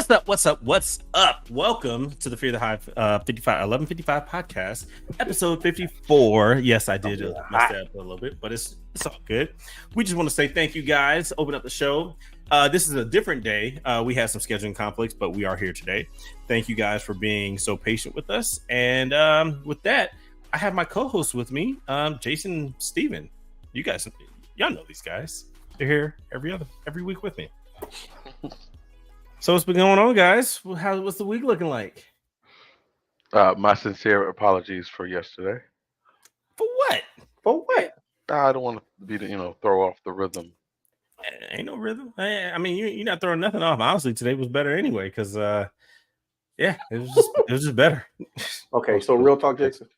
What's up? What's up? What's up? Welcome to the Fear the Hive 1155 podcast, episode 54. Yes, I did mess that up a little bit, but it's all good. We just want to say thank you guys. Open up the show. This is a different day. We had some scheduling conflicts, but we are here today. Thank you guys for being so patient with us. And with that, I have my co-host with me, Jason, Steven. Y'all know these guys. They're here every week with me. So what's been going on, guys? What's the week looking like? My sincere apologies for yesterday. For what? I don't want to be throw off the rhythm. Ain't no rhythm. I mean, you're not throwing nothing off. Honestly, today was better anyway because, it was just better. Okay, so real talk, Jason.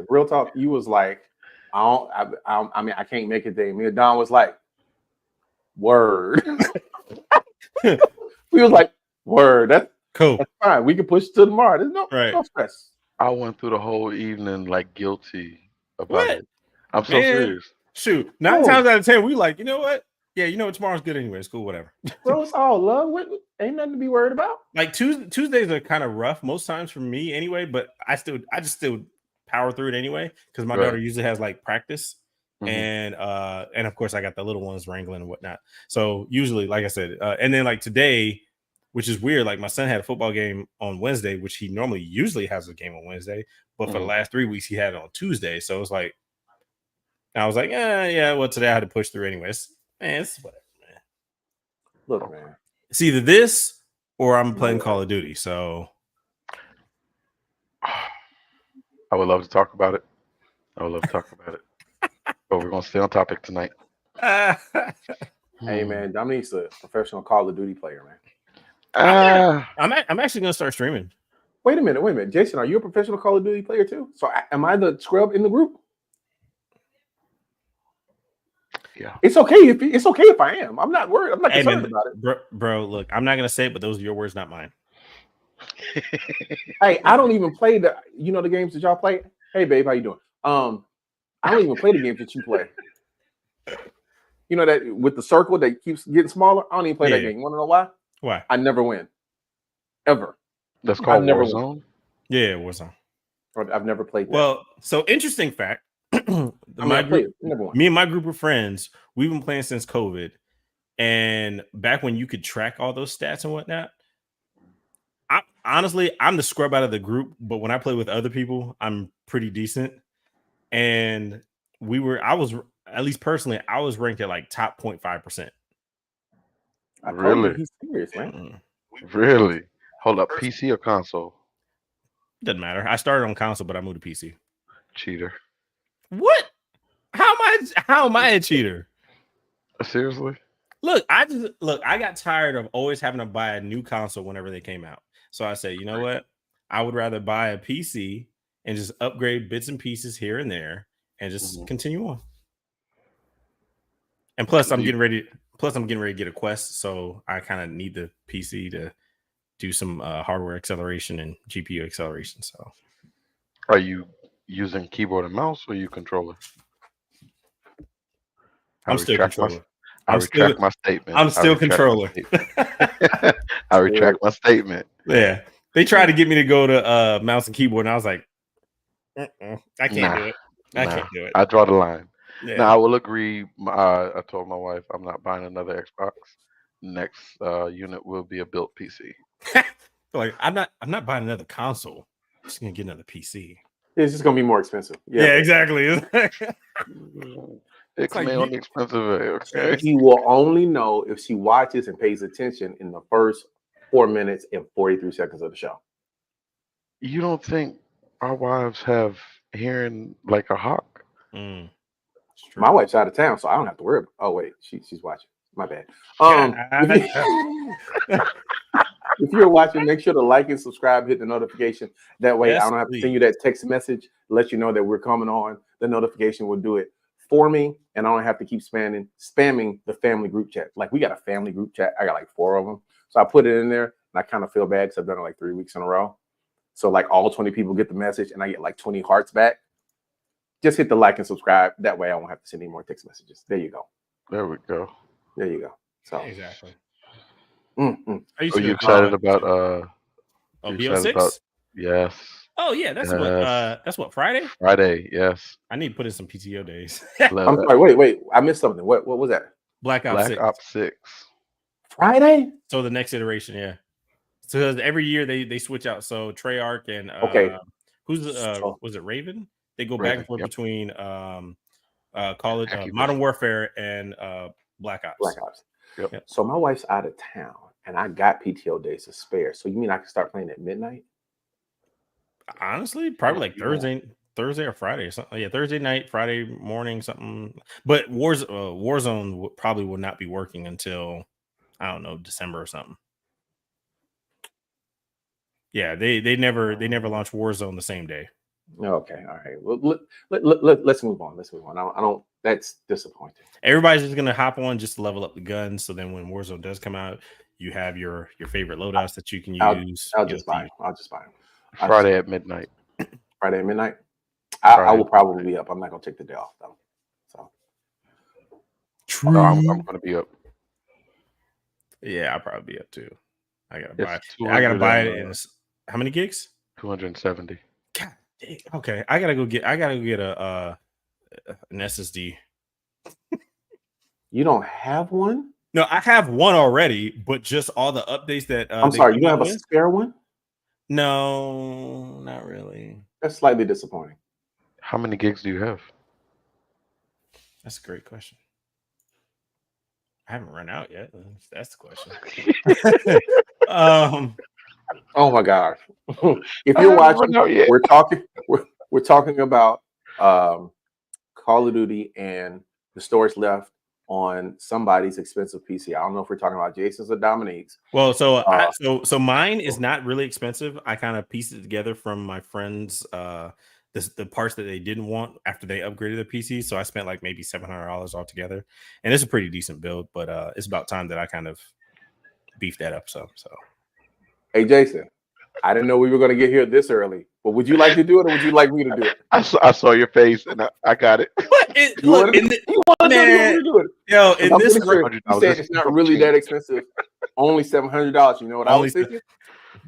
Real talk. You was like, I mean, I can't make it day. Me and Don was like, word. We was like, word. That's cool. That's fine. We can push it to tomorrow. There's no stress. I went through the whole evening like guilty about it. I'm so serious. Shoot, 9 times out of 10, we like, you know what? Yeah, tomorrow's good anyway. It's cool, whatever. Bro, it's all love. Ain't nothing to be worried about. Like Tuesdays are kind of rough most times for me anyway, but I just still power through it anyway because my daughter usually has like practice. Mm-hmm. And of course I got the little ones wrangling and whatnot. So usually, like I said, and then like today, which is weird, like my son had a football game on Wednesday, which he usually has a game on Wednesday, but for the last 3 weeks he had it on Tuesday. So it's like I was like, well, today I had to push through anyways. Man, it's whatever, man. Look, man. It's either this or I'm playing Call of Duty. So I would love to talk about it. But we're gonna stay on topic tonight. Hey man, Dominique's a professional Call of Duty player, man. I'm actually gonna start streaming. Wait a minute, Jason, are you a professional Call of Duty player too? So am I the scrub in the group? Yeah, it's okay if I am. I'm not worried. I'm not concerned about it, bro. Look, I'm not gonna say it, but those are your words, not mine. Hey, I don't even play the games that y'all play. Hey, babe, how you doing? I don't even play the games that you play. You know that with the circle that keeps getting smaller? I don't even play that game. You want to know why? Why? I never win. Ever. That's called Warzone? Yeah, Warzone. I've never played that. Well, so interesting fact. Me and my group of friends, we've been playing since COVID. And back when you could track all those stats and whatnot, I'm the scrub out of the group, but when I play with other people, I'm pretty decent. And I was ranked at like top 0.5%. Really? He's serious, man. Really? Hold up, PC or console? Doesn't matter. I started on console, but I moved to PC. Cheater. What? How am I a cheater? Seriously? Look, I got tired of always having to buy a new console whenever they came out. So I said, you know what? I would rather buy a PC and just upgrade bits and pieces here and there and just continue on. And plus I'm getting ready to get a Quest, so I kind of need the PC to do some hardware acceleration and GPU acceleration. So are you using keyboard and mouse or you controller? I'm still controller. I retract my statement. I'm still controller. I retract my statement. Yeah. They tried to get me to go to mouse and keyboard, and I was like, I can't do it. I can't do it. I draw the line. Yeah. Now I will agree. I told my wife I'm not buying another Xbox. Next unit will be a built PC. Like I'm not buying another console. I'm just gonna get another PC. It's just gonna be more expensive. Yeah, exactly. It's like expensive. Okay. She will only know if she watches and pays attention in the first 4 minutes and 43 seconds of the show. You don't think our wives have hearing like a hawk? My wife's out of town, so I don't have to worry about. Oh wait, she's watching. My bad. If you're watching, make sure to like and subscribe, hit the notification. That way, I don't have to send you that text message, let you know that we're coming on. The notification will do it for me, and I don't have to keep spamming the family group chat. Like we got a family group chat. I got like 4 of them, so I put it in there, and I kind of feel bad because I've done it like 3 weeks in a row. So like all 20 people get the message, and I get like 20 hearts back. Just hit the like and subscribe. That way, I won't have to send any more text messages. There you go. There we go. There you go. So exactly. I used Are to you go excited to about you excited about BO6? yes. Oh yeah, that's what Friday. Friday, yes. I need to put in some PTO days. Love I'm that. sorry. Wait. I missed something. What was that? Black Ops Black 6. Ops 6. Friday? So the next iteration, yeah. So every year they switch out. So Treyarch and Okay. was it Raven? They go back Raven, and forth yep. between Activision. Modern Warfare and Black Ops. Black Ops. Yep. So my wife's out of town, and I got PTO days to spare. So you mean I can start playing at midnight? Honestly, probably like Thursday or Friday or something. Yeah, Thursday night, Friday morning, something. But Warzone probably will not be working until I don't know, December or something. Yeah, they never launch Warzone the same day. Okay, all right. Well, let's move on. Let's move on. I don't. That's disappointing. Everybody's just gonna hop on just to level up the guns. So then when Warzone does come out, you have your favorite loadouts that you can use. I'll just buy them. I'll just buy them. Friday at midnight. Friday at midnight. I will probably be up. I'm not gonna take the day off though. So true. I'm gonna be up. Yeah, I'll probably be up too. I gotta buy it in how many gigs? 270. God dang. Okay, I gotta go get an SSD. You don't have one? No, I have one already, but just all the updates that I'm sorry, you don't have a spare one? No, not really. That's slightly disappointing. How many gigs do you have? That's a great question. I haven't run out yet. That's the question. Oh my gosh! If you're watching, we're talking about Call of Duty and the storage left on somebody's expensive PC. I don't know if we're talking about Jason's or Dominique's. Well, so mine is not really expensive. I kind of pieced it together from my friends. The parts that they didn't want after they upgraded their PC. So I spent like maybe $700 altogether, and it's a pretty decent build. But it's about time that I kind of beefed that up. So. Hey Jason, I didn't know we were going to get here this early. But would you like to do it, or would you like me to do it? I saw your face, and I got it. You want to do it? Yo, in this, you said it's not really that expensive. Only $700. You know what I was thinking?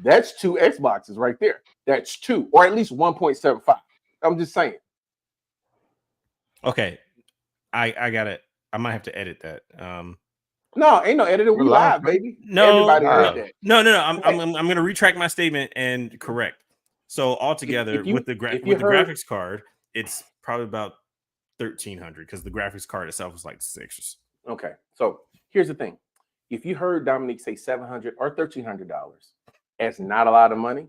That's 2 Xboxes right there. That's 2, or at least 1.75. I'm just saying. Okay, I got it. I might have to edit that. No, ain't no editing. We live, baby. No, everybody heard that. No. I'm gonna retract my statement and correct. So altogether, with the graphics card, it's probably about $1,300 because the graphics card itself is like $600. Okay, so here's the thing: if you heard Dominique say $700 or $1,300, that's not a lot of money,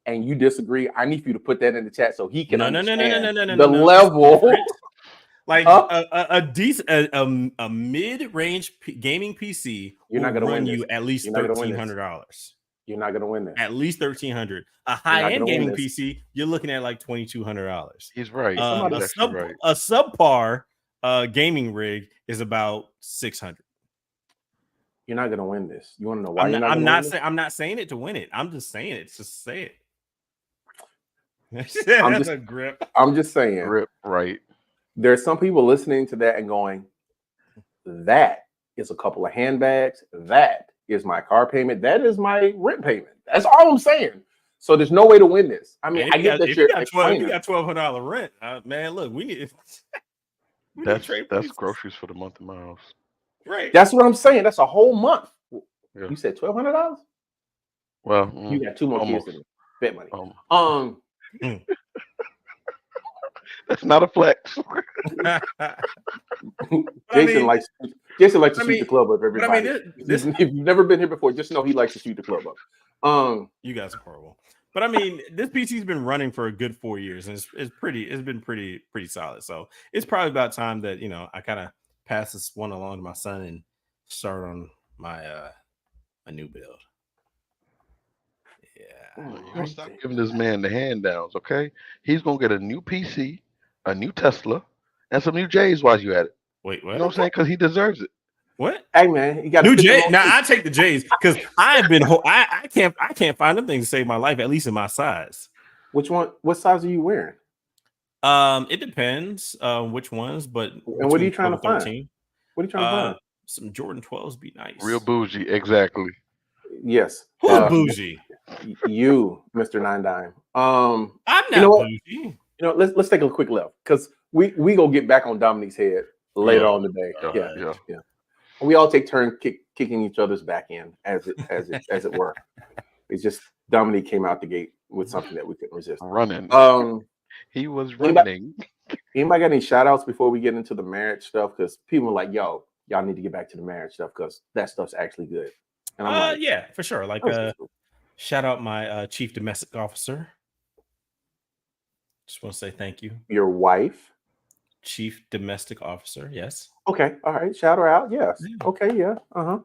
and you disagree, I need for you to put that in the chat so he can understand the level. Like a decent, a mid-range gaming PC you're not going to run you at least $1,300. You're not going to win this. At least $1,300. A high-end gaming PC, you're looking at like $2,200. He's right. A subpar gaming rig is about $600. You're not going to win this. You want to know why? I'm not saying it to win it. I'm just saying it. Just say it. That's a grip. I'm just saying. Grip, right. There's some people listening to that and going, that is a couple of handbags. That is my car payment. That is my rent payment. That's all I'm saying. So there's no way to win this. I mean, I get that you got $1,200 rent. Man, look, we need. That's groceries for the month in my house. Right. That's what I'm saying. That's a whole month. Yeah. You said $1,200? Well, you got 2 more kids than me. Bet money. That's not a flex. Jason likes to shoot the club up. Everybody. If you've never been here before, just know he likes to shoot the club up. You guys are horrible. But I mean, this PC's been running for a good 4 years, and it's been pretty solid. So it's probably about time that I kind of pass this one along to my son and start on my a new build. Yeah. You gotta stop giving this man the hand downs, okay? He's gonna get a new PC, a new Tesla, and some new J's while you at it. Wait, what? You know what I'm saying? Because he deserves it. What? Hey man, you got new J. Now I take the J's because I've been I can't find them things to save my life, at least in my size. Which one? What size are you wearing? It depends which ones, but and what are you trying to find? What are you trying to find? some Jordan 12s be nice. Real bougie, exactly. Yes. Who's bougie? You, Mr. Nine Dime. I'm not bougie. Let's take a quick left because we go get back on Dominique's head later on today. Yeah. We all take turns kicking each other's back end as it were. It's just Dominique came out the gate with something that we couldn't resist. Running. He was running. Anybody got any shout outs before we get into the marriage stuff? Because people are like, yo, y'all need to get back to the marriage stuff because that stuff's actually good. And I'm like, yeah, for sure. Like, shout out my chief domestic officer. Just want to say thank you. Your wife? Chief domestic officer, yes. Okay, all right. Shout her out, yes. Yeah. Okay, yeah.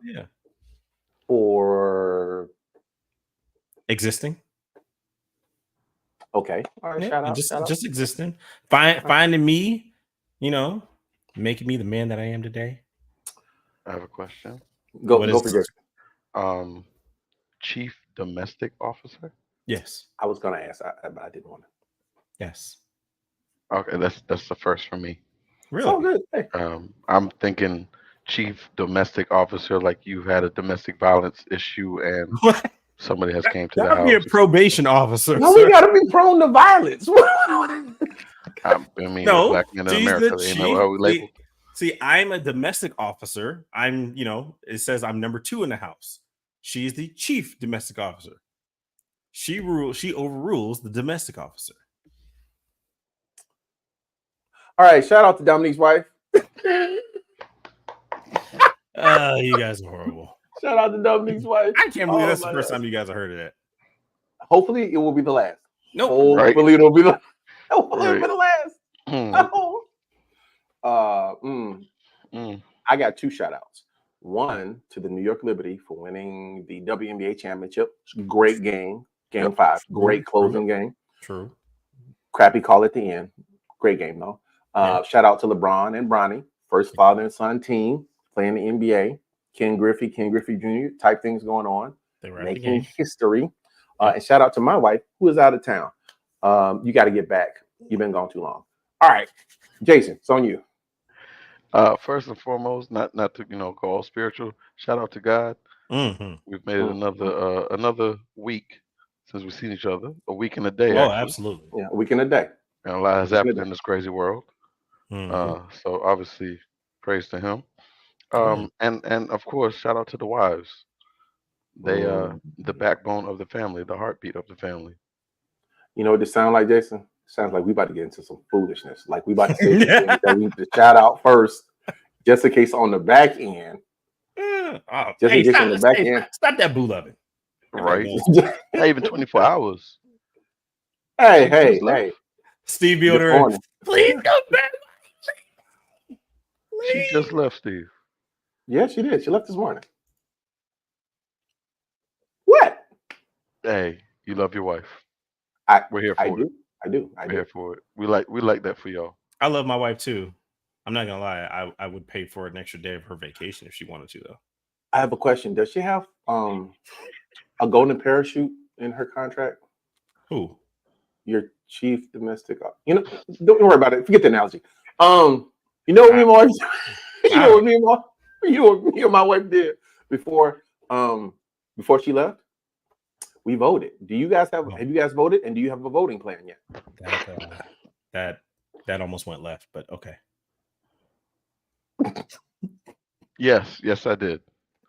Yeah. Or existing. Okay. All right. Shout out. Just existing. Finding me, making me the man that I am today. I have a question. Go for it. Chief domestic officer? Yes. I was gonna ask, but I didn't want to. Yes. Okay, that's the first for me. Really? Oh, good. Hey. I'm thinking chief domestic officer, like you had a domestic violence issue and somebody has came to the house. Be a probation officer. No, we gotta be prone to violence. No, black men in America, they know how we label. See, I'm a domestic officer. I'm, it says I'm number 2 in the house. She's the chief domestic officer. She overrules the domestic officer. All right, shout out to Dominique's wife. You guys are horrible. Shout out to Dominique's wife. I can't believe that's the first time you guys have heard of that. Hopefully, it will be the last. No, hopefully it'll be the. Hopefully it'll be the last. I got 2 shout outs. One to the New York Liberty for winning the WNBA championship. Great game. Game 5. Great closing game. True. Crappy call at the end. Great game, though. Shout out to LeBron and Bronny. First father and son team playing the NBA. Ken Griffey Jr. type things going on. Making history. And shout out to my wife, who is out of town. You got to get back. You've been gone too long. All right. Jason, it's on you. First and foremost, not to go all spiritual. Shout out to God. Mm-hmm. We've made it another week since we've seen each other. A week and a day. Oh, absolutely. Yeah, a week and a day. And a lot has happened in this crazy world. Mm-hmm. So obviously, praise to him. And of course, shout out to the wives. They the backbone of the family, the heartbeat of the family. You know what this sounds like, Jason? It sounds like we about to get into some foolishness. Like we about to say things that we need to shout out first, just in case on the back end. Just in case on the back end. Stop that boo loving. Right. Not even 24 hours. Hey. Steve Builder, please come back. She just left, Steve. Yeah, she did. She left this morning. What? Hey, you love your wife. We're here for it. I do. We're here for it. We like that for y'all. I love my wife too. I'm not gonna lie. I would pay for an extra day of her vacation if she wanted to, though. I have a question. Does she have a golden parachute in her contract? Who? Your chief domestic. Don't worry about it. Forget the analogy. You know what me and my wife, you know what me and my wife did before she left? We voted. Have you guys voted? And do you have a voting plan yet? That almost went left, but okay. Yes, I did.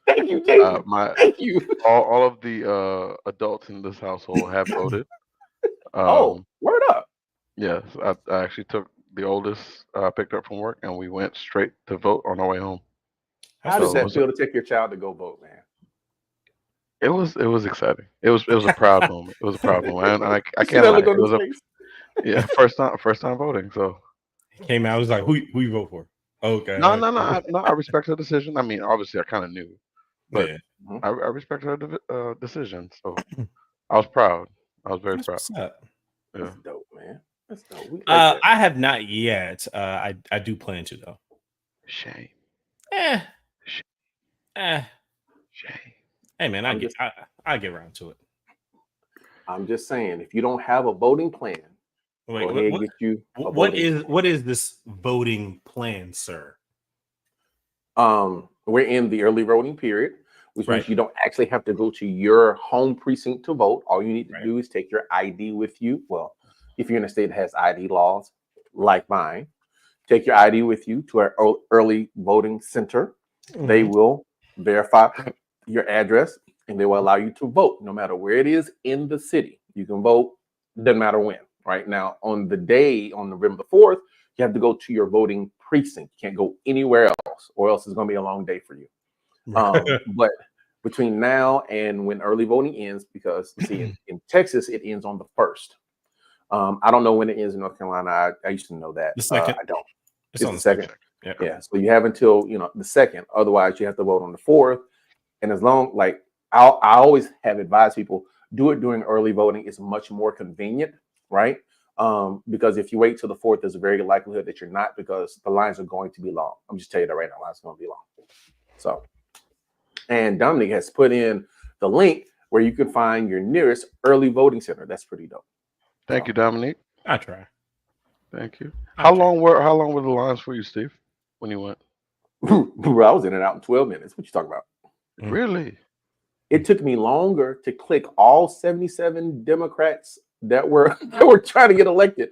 Thank you, Jason. Thank you. All of the adults in this household have voted. Word up. Yes, I actually took the oldest, picked up from work, and we went straight to vote on our way home. How does that feel to take your child to go vote, man? It was exciting. It was a proud moment. It was a proud moment. And I can't lie. First time voting. So came out. I was like, who you vote for? Okay. No. I respect her decision. I mean, obviously, I kind of knew, but I respect her decision. So I was proud. I was very proud. That's dope, man. That's dope. I have not yet. I do plan to though. Shame. Shame. Hey man, I get around to it. I'm just saying, if you don't have a voting plan, what is this voting plan, sir? we're in the early voting period, which means you don't actually have to go to your home precinct to vote. All you need to do is take your ID with you. Well, if you're in a state that has ID laws like mine, take your ID with you to our early voting center. They will verify your address and they will allow you to vote no matter where it is in the city. You can vote, doesn't matter when. Right now, on the day, on November the 4th, you have to go to your voting precinct. You can't go anywhere else, or else it's going to be a long day for you. But between now and when early voting ends, because see, in Texas, it ends on the 1st. I don't know when it ends in North Carolina. I used to know that. The second. I don't. It's on the second. Yeah. So you have until the 2nd. Otherwise, you have to vote on the 4th. And as long I always have advised people, do it during early voting. It's much more convenient, right? Because if you wait till the 4th, there's a very good likelihood that you're not, because the lines are going to be long. I'm just telling you that right now, lines are going to be long. So, and Dominic has put in the link where you can find your nearest early voting center. That's pretty dope. Thank you, Dominique. I try. Thank you. How long were the lines for you, Steve, when you went? Bro, I was in and out in 12 minutes. What you talking about? Really? It took me longer to click all 77 Democrats that were trying to get elected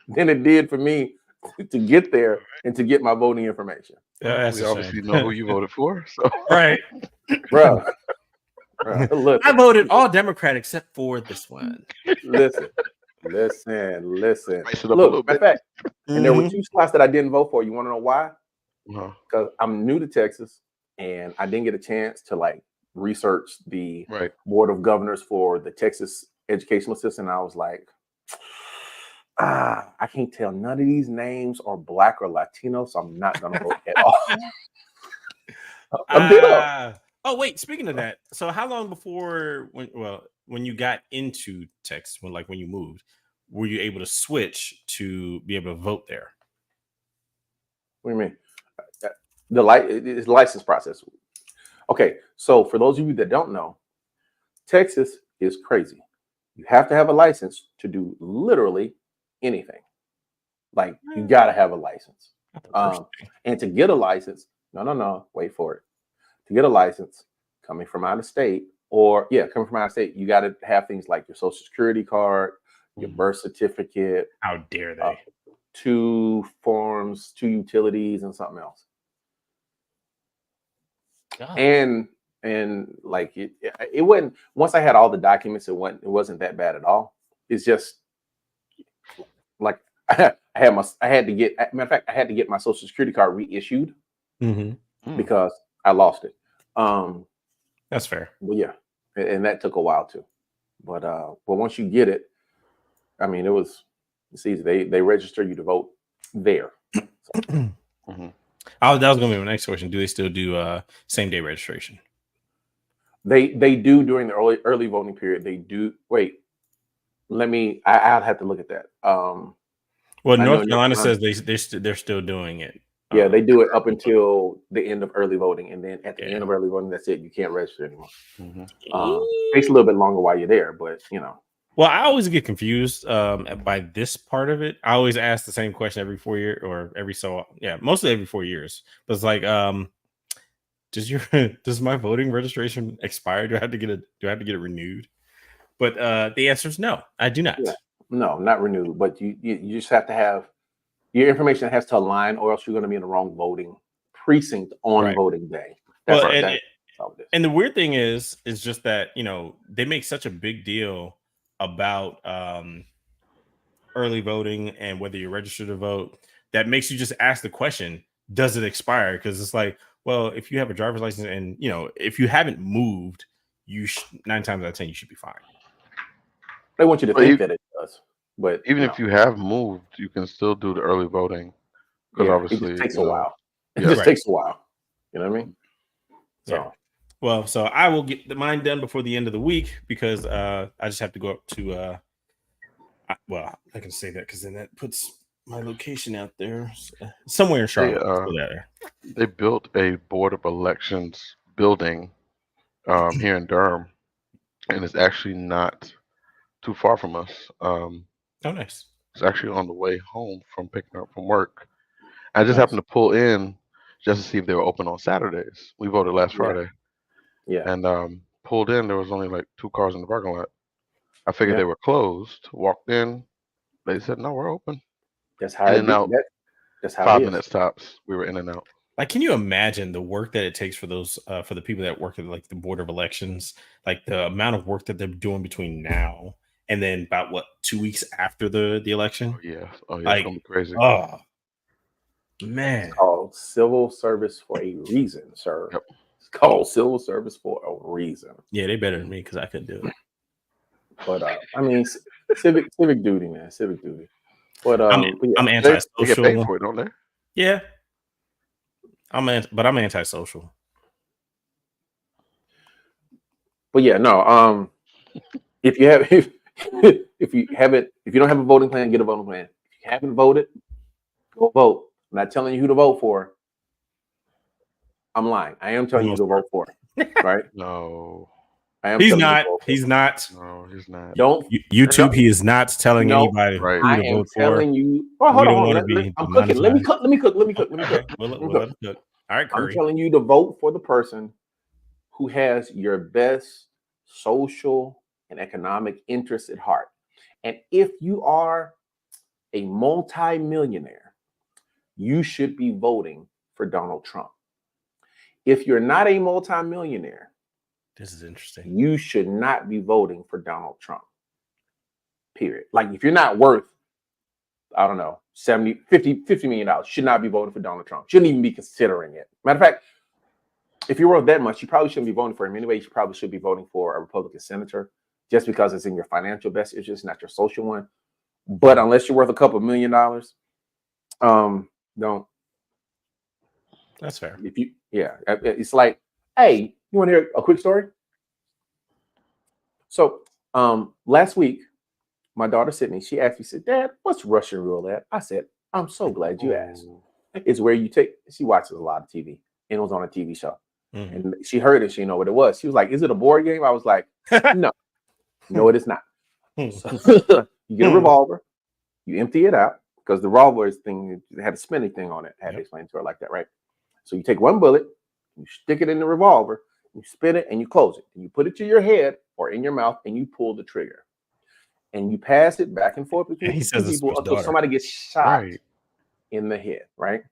than it did for me to get there and to get my voting information. Yeah, we obviously know who you voted for. So right, bro. Look, I voted all Democrat except for this one. Listen. Look, matter of fact, and there were 2 spots that I didn't vote for. You want to know why? Because I'm new to Texas and I didn't get a chance to research the Board of Governors for the Texas educational system. I was like, I can't tell. None of these names are Black or Latino, so I'm not going to vote at all. Oh, wait. Speaking of that, so how long before when you got into Texas, when you moved, were you able to switch to be able to vote there? What do you mean? The license process. Okay, so for those of you that don't know, Texas is crazy. You have to have a license to do literally anything. You got to have a license. And to get a license, no, wait for it. To get a license coming from out of state, you got to have things like your social security card, your birth certificate. How dare they? 2 forms, 2 utilities, and something else. God. And it wasn't, once I had all the documents, it wasn't that bad at all. It's just I had to get, matter of fact, I had to get my social security card reissued because I lost it. That's fair. Well, yeah, and that took a while too. But once you get it, I mean, it's easy. They register you to vote there. So. That was gonna be my next question. Do they still do same day registration? They do during the early voting period. They do. Wait, I'll have to look at that. Well, North Carolina says they're still doing it. Yeah, they do it up until the end of early voting, and then at the end of early voting, that's it. You can't register anymore. Takes a little bit longer while you're there, but Well, I always get confused by this part of it. I always ask the same question every 4 years or mostly every 4 years. But it's like, does my voting registration expire? Do I have to get it renewed? But the answer is no, I do not. Yeah. No, not renewed. But you just have to have your information has to align, or else you're going to be in the wrong voting precinct on voting day. That's and the weird thing is just that they make such a big deal about early voting and whether you're registered to vote, that makes you just ask the question, does it expire? Because it's like, well, if you have a driver's license and if you haven't moved, 9 times out of 10 you should be fine. They want you to think that it does, but even if you have moved, you can still do the early voting, because obviously it just takes a while. It just takes a while. You know what I mean? So so I will get mine done before the end of the week, because I just have to go up to I can say that because then that puts my location out there somewhere in Charlotte. They built a Board of Elections building here in Durham, and it's actually not too far from us. Oh, nice. It's actually on the way home from picking up from work. I just happened to pull in just to see if they were open on Saturdays. We voted last Friday, and pulled in. There was only like 2 cars in the parking lot. I figured they were closed. Walked in. They said, "No, we're open." That's how in it and be. out. That's how 5 it is. minutes tops. We were in and out. Like, can you imagine the work that it takes for those for the people that work at like the Board of Elections? Like the amount of work that they're doing between now and then about 2 weeks after the election. Oh yeah, it's Like, gonna be crazy. oh man, it's called civil service for a reason, sir. Yep. It's called civil service for a reason. Yeah, they better than me because I couldn't do it. But I mean, civic duty, man, civic duty. But I'm antisocial. They get paid for it, don't they? Yeah, but I'm antisocial. But yeah, no. If you have if you don't have a voting plan, get a voting plan. If you haven't voted, go vote. I'm not telling you who to vote for. I'm lying. I am telling you who to vote for. Right? No. He's not. He's not. No, he's not. Don't YouTube. He is not telling anybody who to vote for. Telling you. Oh, hold on. I'm cooking. Let me cook. Okay. We'll let him cook. All right, Curry. I'm telling you to vote for the person who has your best social and economic interests at heart. And if you are a multi-millionaire, you should be voting for Donald Trump. If you're not a multi-millionaire, this is interesting. You should not be voting for Donald Trump. Period. Like if you're not worth, I don't know, $50 million, should not be voting for Donald Trump. Shouldn't even be considering it. Matter of fact, if you're worth that much, you probably shouldn't be voting for him anyway. You probably should be voting for a Republican senator just because it's in your financial best interest, not your social one. But unless you're worth a couple $1 million, don't. That's fair. It's like, hey, you want to hear a quick story? So last week, my daughter Sydney, she asked me, said, "Dad, what's Russian roulette?" I said, "I'm so glad you asked. It's where you take." She watches a lot of TV, and it was on a TV show. Mm-hmm. And she heard it. She didn't know what it was. She was like, "Is it a board game?" I was like, "No, it is not." So, you get a revolver, you empty it out because the revolver thing had a spinning thing on it. I had to explain to her like that, right? So you take one bullet, you stick it in the revolver, you spin it, and you close it. And you put it to your head or in your mouth, and you pull the trigger. And you pass it back and forth between two people until somebody gets shot in the head, right?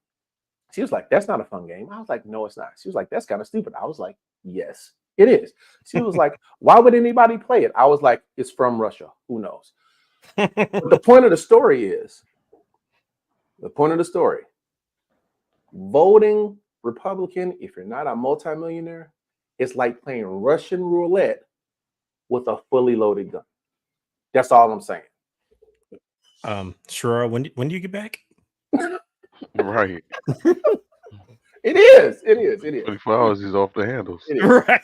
She was like, "That's not a fun game." I was like, "No, it's not." She was like, "That's kind of stupid." I was like, "Yes, it is." She was like, "Why would anybody play it?" I was like, "It's from Russia. Who knows?" But the point of the story is, voting Republican, if you're not a multimillionaire, it's like playing Russian roulette with a fully loaded gun. That's all I'm saying. Sure. When do you get back? Right. It is. 24 hours, he's off the handles. Right.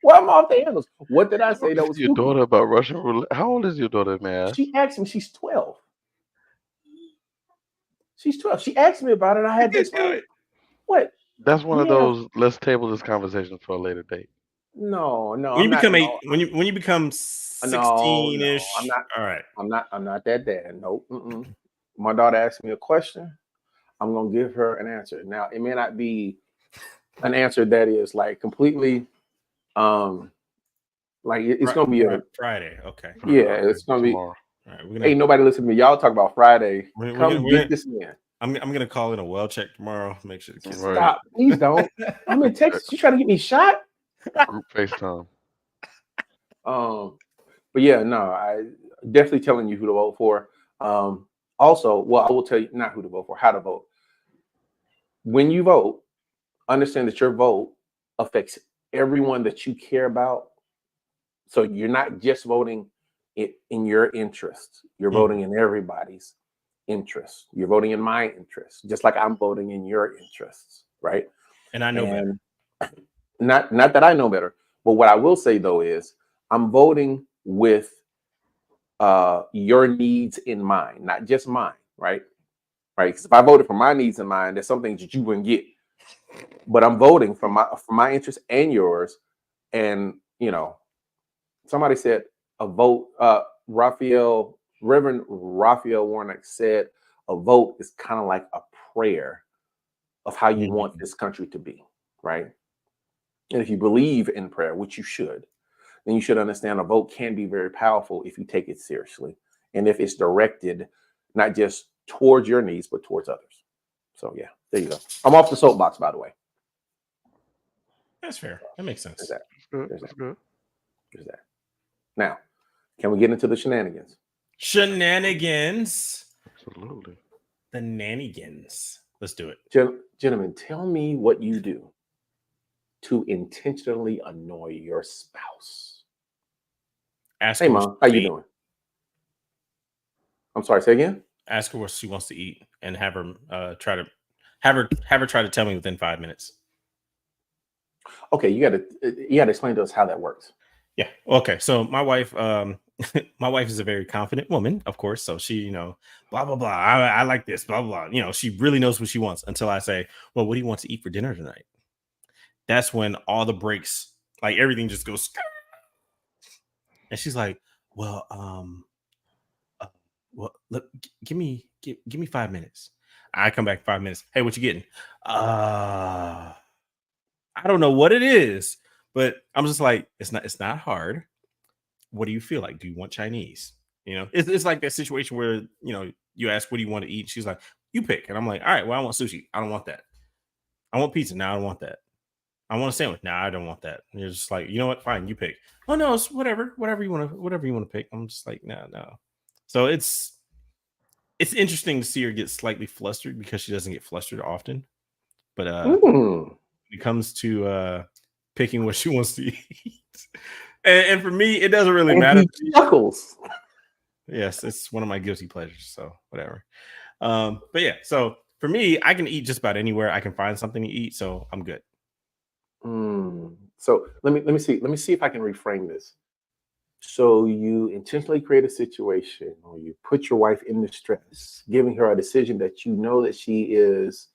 Why am I off the handles? What did I say that was your daughter about Russian roulette? How old is your daughter, man? She asked me. She's 12. She's 12. She asked me about it. I had to explain it. What? That's one of those. Let's table this conversation for a later date. No. When you become 16-ish. I'm not. All right. I'm not that dad. Nope. My daughter asked me a question. I'm gonna give her an answer. Now it may not be an answer that is like completely, like it's gonna be a Friday. Okay. Yeah, it's gonna be. Tomorrow. All right, ain't nobody listen to me. Y'all talk about Friday. Come get this man. I'm gonna call in a well check tomorrow. Make sure the kids stop. Please don't. I'm in Texas. You trying to get me shot? Group FaceTime. But yeah, no, I definitely telling you who to vote for. Also, well, I will tell you not who to vote for, how to vote. When you vote, understand that your vote affects everyone that you care about. So you're not just voting in your interests. You're voting in everybody's interests. You're voting in my interests, just like I'm voting in your interests, right? And I know better. Not that I know better, but what I will say though is I'm voting with your needs in mind, not just mine, right? Because if I voted for my needs in mind, there's some things that you wouldn't get. But I'm voting for my interests and yours. And somebody said a vote. Reverend Raphael Warnock said a vote is kind of like a prayer of how you want this country to be, right? And if you believe in prayer, which you should, then you should understand a vote can be very powerful if you take it seriously and if it's directed not just towards your needs, but towards others. So, yeah, there you go. I'm off the soapbox, by the way. That's fair. That makes sense. That's good. There's that. Now, can we get into the shenanigans? Shenanigans. Absolutely. The nannigans. Let's do it. Gentlemen, tell me what you do to intentionally annoy your spouse. Ask hey, Mom, how you doing? I'm sorry, say again? Ask her what she wants to eat and have her try to tell me within 5 minutes. Okay, you gotta explain to us how that works. Yeah. Okay. So my wife, my wife is a very confident woman, of course. So she, blah blah blah. I like this, blah blah blah. She really knows what she wants until I say, "Well, what do you want to eat for dinner tonight?" That's when all the breaks, like everything, just goes. And she's like, "Well, look, give me 5 minutes." I come back 5 minutes. Hey, what you getting? I don't know what it is, but I'm just like, it's not hard. What do you feel like? Do you want Chinese? It's like that situation where, you ask, what do you want to eat? She's like, you pick. And I'm like, all right, well, I want sushi. I don't want that. I want pizza. No, I don't want that. I want a sandwich. No, I don't want that. And you're just like, you know what? Fine, you pick. Oh no, it's whatever you want to pick. I'm just like, no. So it's interesting to see her get slightly flustered because she doesn't get flustered often. But when it comes to picking what she wants to eat, and for me, it doesn't really matter. Chuckles. Yes, it's one of my guilty pleasures. So whatever. But yeah, so for me, I can eat just about anywhere. I can find something to eat, so I'm good. So let me see if I can reframe this. So you intentionally create a situation, or you put your wife in distress, giving her a decision that you know that she is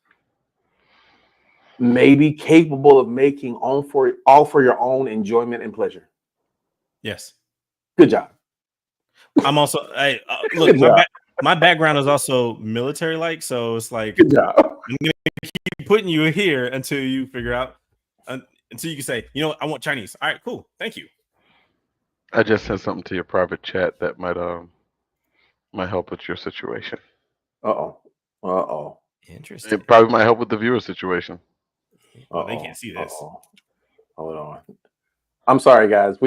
maybe capable of making all for your own enjoyment and pleasure. Yes. Good job. I'm also look. My background is also military-like, so it's like, good job. I'm gonna keep putting you here until you figure out, until you can say, I want Chinese. All right, cool, thank you. I just sent something to your private chat that might help with your situation. Interesting. It probably might help with the viewer situation. Well, they can't see this. Hold on. I'm sorry, guys.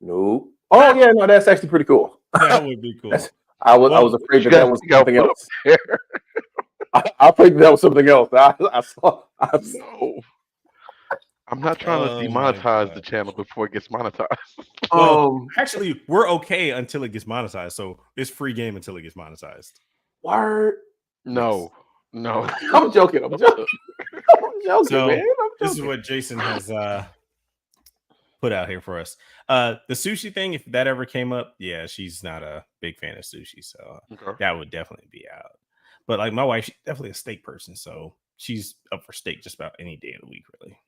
No. Oh yeah, no, that's actually pretty cool. That would be cool. I was afraid that was something else. I afraid that was something else. I saw. No. I'm not trying to demonetize the channel before it gets monetized. Well, actually, we're okay until it gets monetized. So it's free game until it gets monetized. Word? No. I'm joking. I'm joking, so, man. This is what Jason has put out here for us. The sushi thing, if that ever came up, yeah, she's not a big fan of sushi. So that would definitely be out. But like my wife, she's definitely a steak person. So she's up for steak just about any day of the week, really.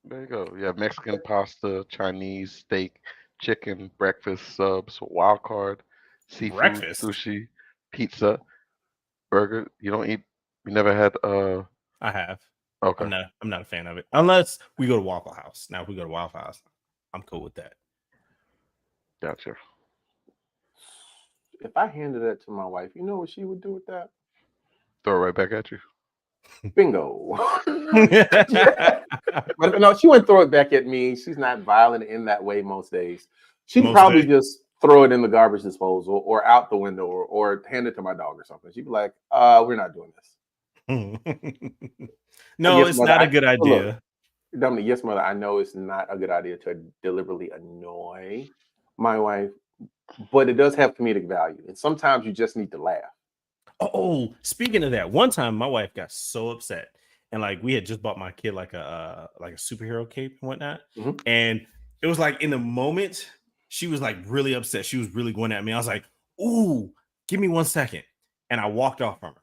There you go. Yeah, Mexican pasta, Chinese steak, chicken, breakfast, subs, wild card, seafood, sushi, pizza, burger. You never had I have. Okay. I'm not a fan of it. Unless we go to Waffle House. Now if we go to Waffle House, I'm cool with that. Gotcha. If I handed that to my wife, you know what she would do with that? Throw it right back at you. Bingo. But no, she wouldn't throw it back at me. She's not violent in that way most days. She'd probably just throw it in the garbage disposal or out the window or hand it to my dog or something. She'd be like, we're not doing this. No, it's not a good idea. Dominic, yes, mother, I know it's not a good idea to deliberately annoy my wife, but it does have comedic value. And sometimes you just need to laugh. Oh, speaking of that, one time my wife got so upset, and like we had just bought my kid like a superhero cape and whatnot, and it was like in the moment she was like really upset. She was really going at me. I was like, "Ooh, give me 1 second," and I walked off from her,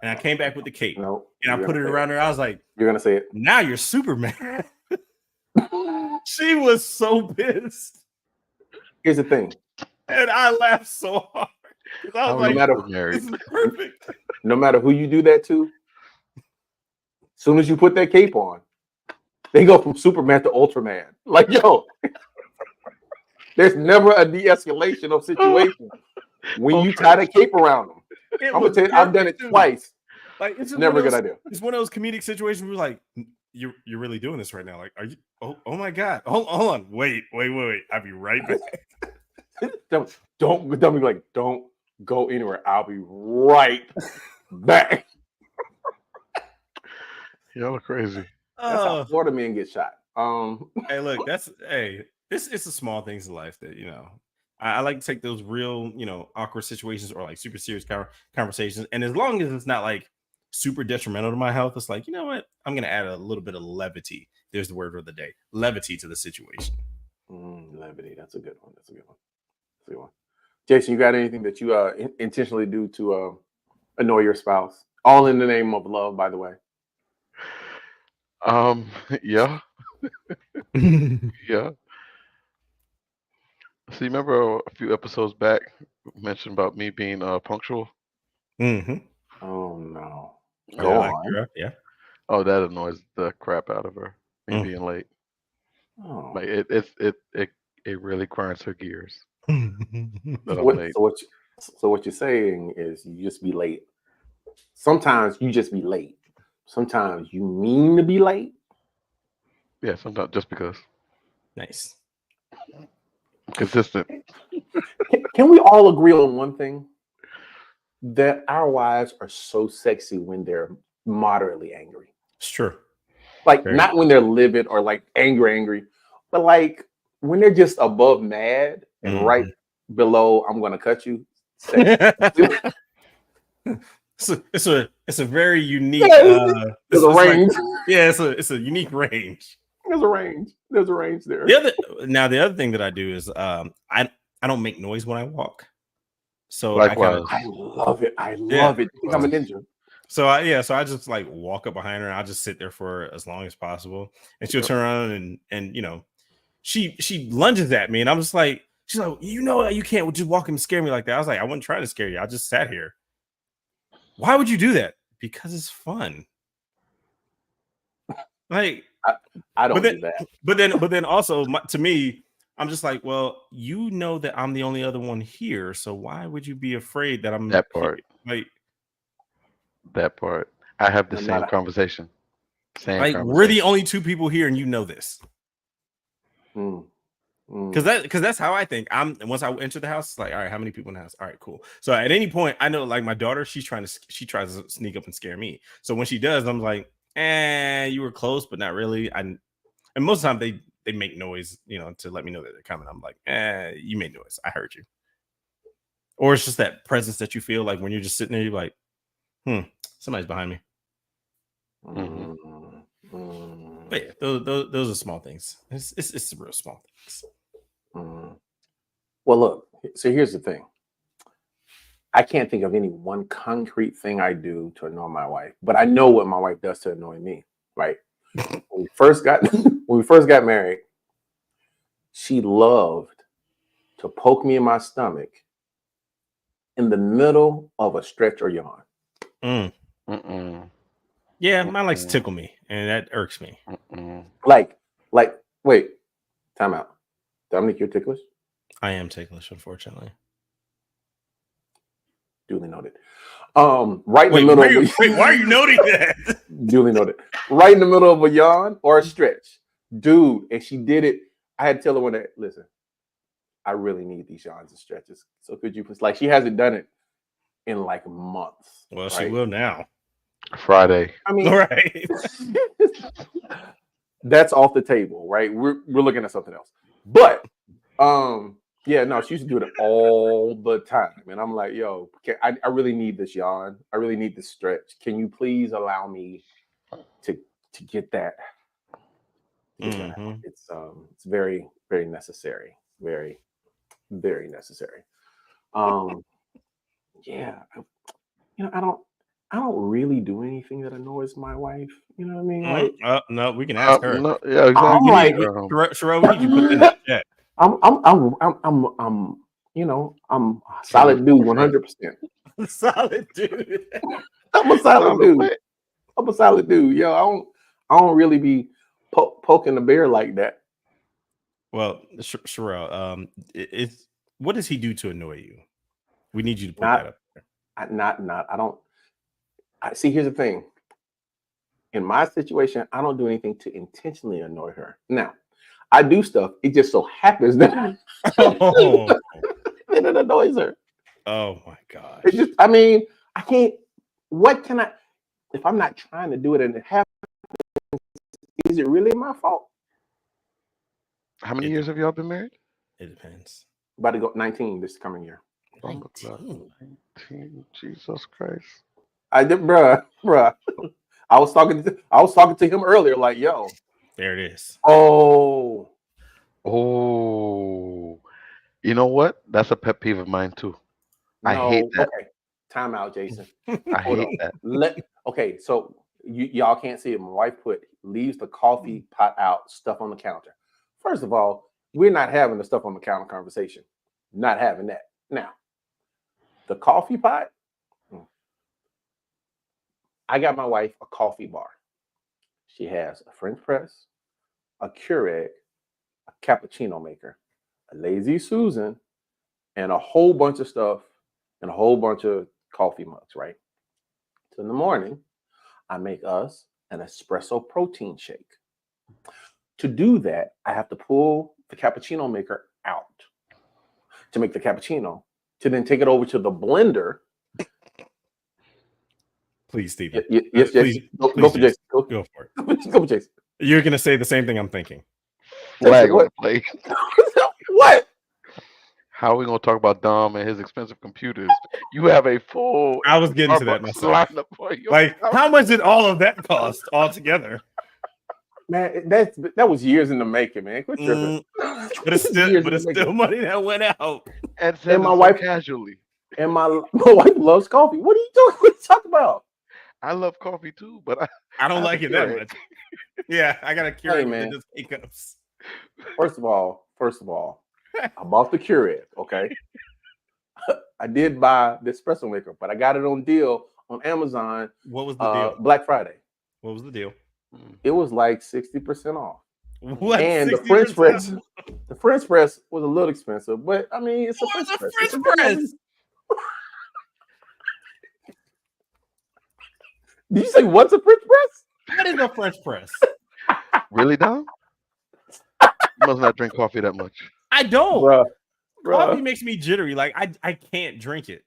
and I came back with the cape, and I put it around her. I was like, "You're gonna say it now? You're Superman." She was so pissed. Here's the thing, and I laughed so hard. I was like, this is perfect. No matter who you do that to, Soon as you put that cape on, they go from Superman to Ultraman. Like, yo, there's never a de-escalation of situation when you tie the cape around them. I'm gonna tell you, I've done it twice. Like, it's never a good idea. It's one of those comedic situations where like, you're really doing this right now. Like, are you? Oh my God! Hold on! Wait! I'll be right back. don't be like, don't go anywhere. I'll be right back. Y'all are crazy. That's how Florida men get shot. Hey, look, it's the small things in life that, you know, I like to take those real, you know, awkward situations or like super serious conversations, and as long as it's not like super detrimental to my health, it's like, you know what, I'm gonna add a little bit of levity. There's the word of the day, levity, to the situation. Levity. That's a good one. That's a good one. Jason, you got anything that you intentionally do to annoy your spouse? All in the name of love, by the way. Yeah. Yeah. So you remember a few episodes back mentioned about me being punctual? Mm-hmm. Oh no. Go on. Yeah. Oh, that annoys the crap out of her. Me being late. Oh. Like it really grinds her gears. That I'm late. So what you're saying is you just be late. Sometimes you just be late. Sometimes you mean to be late. Yeah, sometimes just because. Nice. Consistent. Can we all agree on one thing? That our wives are so sexy when they're moderately angry. It's true. Like, not when they're livid or like angry, but like when they're just above mad and right below, I'm gonna cut you. It's a very unique. There's a range. It's a unique range. There's a range. There's a range there. The other thing that I do is I don't make noise when I walk. So likewise, I love it. I love it. I'm a ninja. So I just like walk up behind her and I'll just sit there for as long as possible, and she'll turn around and you know, she lunges at me and I'm just like, she's like, you know, you can't just walk and scare me like that. I was like, I wasn't trying to scare you. I just sat here. Why would you do that? Because it's fun. Like, I don't do that. But then also to me, I'm just like, well, you know that I'm the only other one here, so why would you be afraid that I'm that part? Like that part. I have the same conversation. We're the only two people here, and you know this. Because that's how I think. Once I enter the house, it's like, all right, how many people in the house? All right, cool. So at any point, I know, like my daughter, she tries to sneak up and scare me. So when she does, I'm like, you were close, but not really. And most of the time they make noise, you know, to let me know that they're coming. I'm like, you made noise. I heard you. Or it's just that presence that you feel like when you're just sitting there, you're like, somebody's behind me. But yeah, those are small things. It's real small things. Well, look, so here's the thing. I can't think of any one concrete thing I do to annoy my wife, but I know what my wife does to annoy me, right? When we first got married, she loved to poke me in my stomach in the middle of a stretch or yawn. Yeah, mine likes to tickle me, and that irks me. Like, wait, time out. Dominic, you're ticklish? I am ticklish, unfortunately. Duly noted. Right in the middle. Why are you noting that? Duly noted. Right in the middle of a yawn or a stretch, dude. And she did it. I had to tell her one day, listen, I really need these yawns and stretches. So could you please? Like, she hasn't done it in like months. Well, she will now. Friday. I mean, right. That's off the table, right? We're looking at something else. But yeah, no, she used to do it all the time. And I'm like, yo, I really need this yawn. I really need this stretch. Can you please allow me to get that? It's very, very necessary. Very, very necessary. Yeah. You know, I don't really do anything that annoys my wife. You know what I mean? Like, no, we can ask her. No, yeah, exactly. I'm like, Sherelle, we need you to put in the chat. I'm you know, I'm a solid dude, 100%. Solid dude. I'm a solid dude. I'm a solid dude, yo. I don't really be poking the bear like that. Well, Sherelle, what does he do to annoy you? We need you to put Not, that up there. I don't. See, here's the thing. In my situation, I don't do anything to intentionally annoy her. Now, I do stuff. It just so happens that it annoys her. Oh my gosh! It just, I mean, I can't. What can I? If I'm not trying to do it and it happens, is it really my fault? How many years have y'all been married? It depends. About to go 19 this coming year. 19. Jesus Christ! I did, bruh. I was talking to him earlier, like, yo. There it is. Oh. You know what? That's a pet peeve of mine too. No, I hate that. Okay. Time out, Jason. I hate that. Okay, so y'all can't see it. My wife leaves the coffee pot out, stuff on the counter. First of all, we're not having the stuff on the counter conversation. Not having that. Now, the coffee pot, I got my wife a coffee bar. She has a French press, a Keurig, a cappuccino maker, a Lazy Susan, and a whole bunch of stuff and a whole bunch of coffee mugs, right? So in the morning, I make us an espresso protein shake. To do that, I have to pull the cappuccino maker out to make the cappuccino, to then take it over to the blender. Please, Steven. Yes, Jason. Go for Jason. Go for it. Go for Jason. You're going to say the same thing I'm thinking. Flag on the plate. What? How are we going to talk about Dom and his expensive computers? You have a full. I was getting to that myself. Like, how much did all of that cost altogether? Man, that was years in the making, man. Quit tripping. But it's still money that went out. And my wife casually. And my wife loves coffee. What are you doing? What are you talking about? I love coffee too, but I don't like it that much. Yeah, I got a Keurig that does K-cups. First of all, I bought the Keurig, okay? I did buy the espresso maker, but I got it on deal on Amazon. What was the deal? Black Friday. What was the deal? It was like 60% off. What? And the French press was a little expensive, but I mean, it's a French press. Did you say what's a French press? What is a French press? Really, Dom? You must not drink coffee that much. I don't. Bruh. Coffee makes me jittery. Like I can't drink it.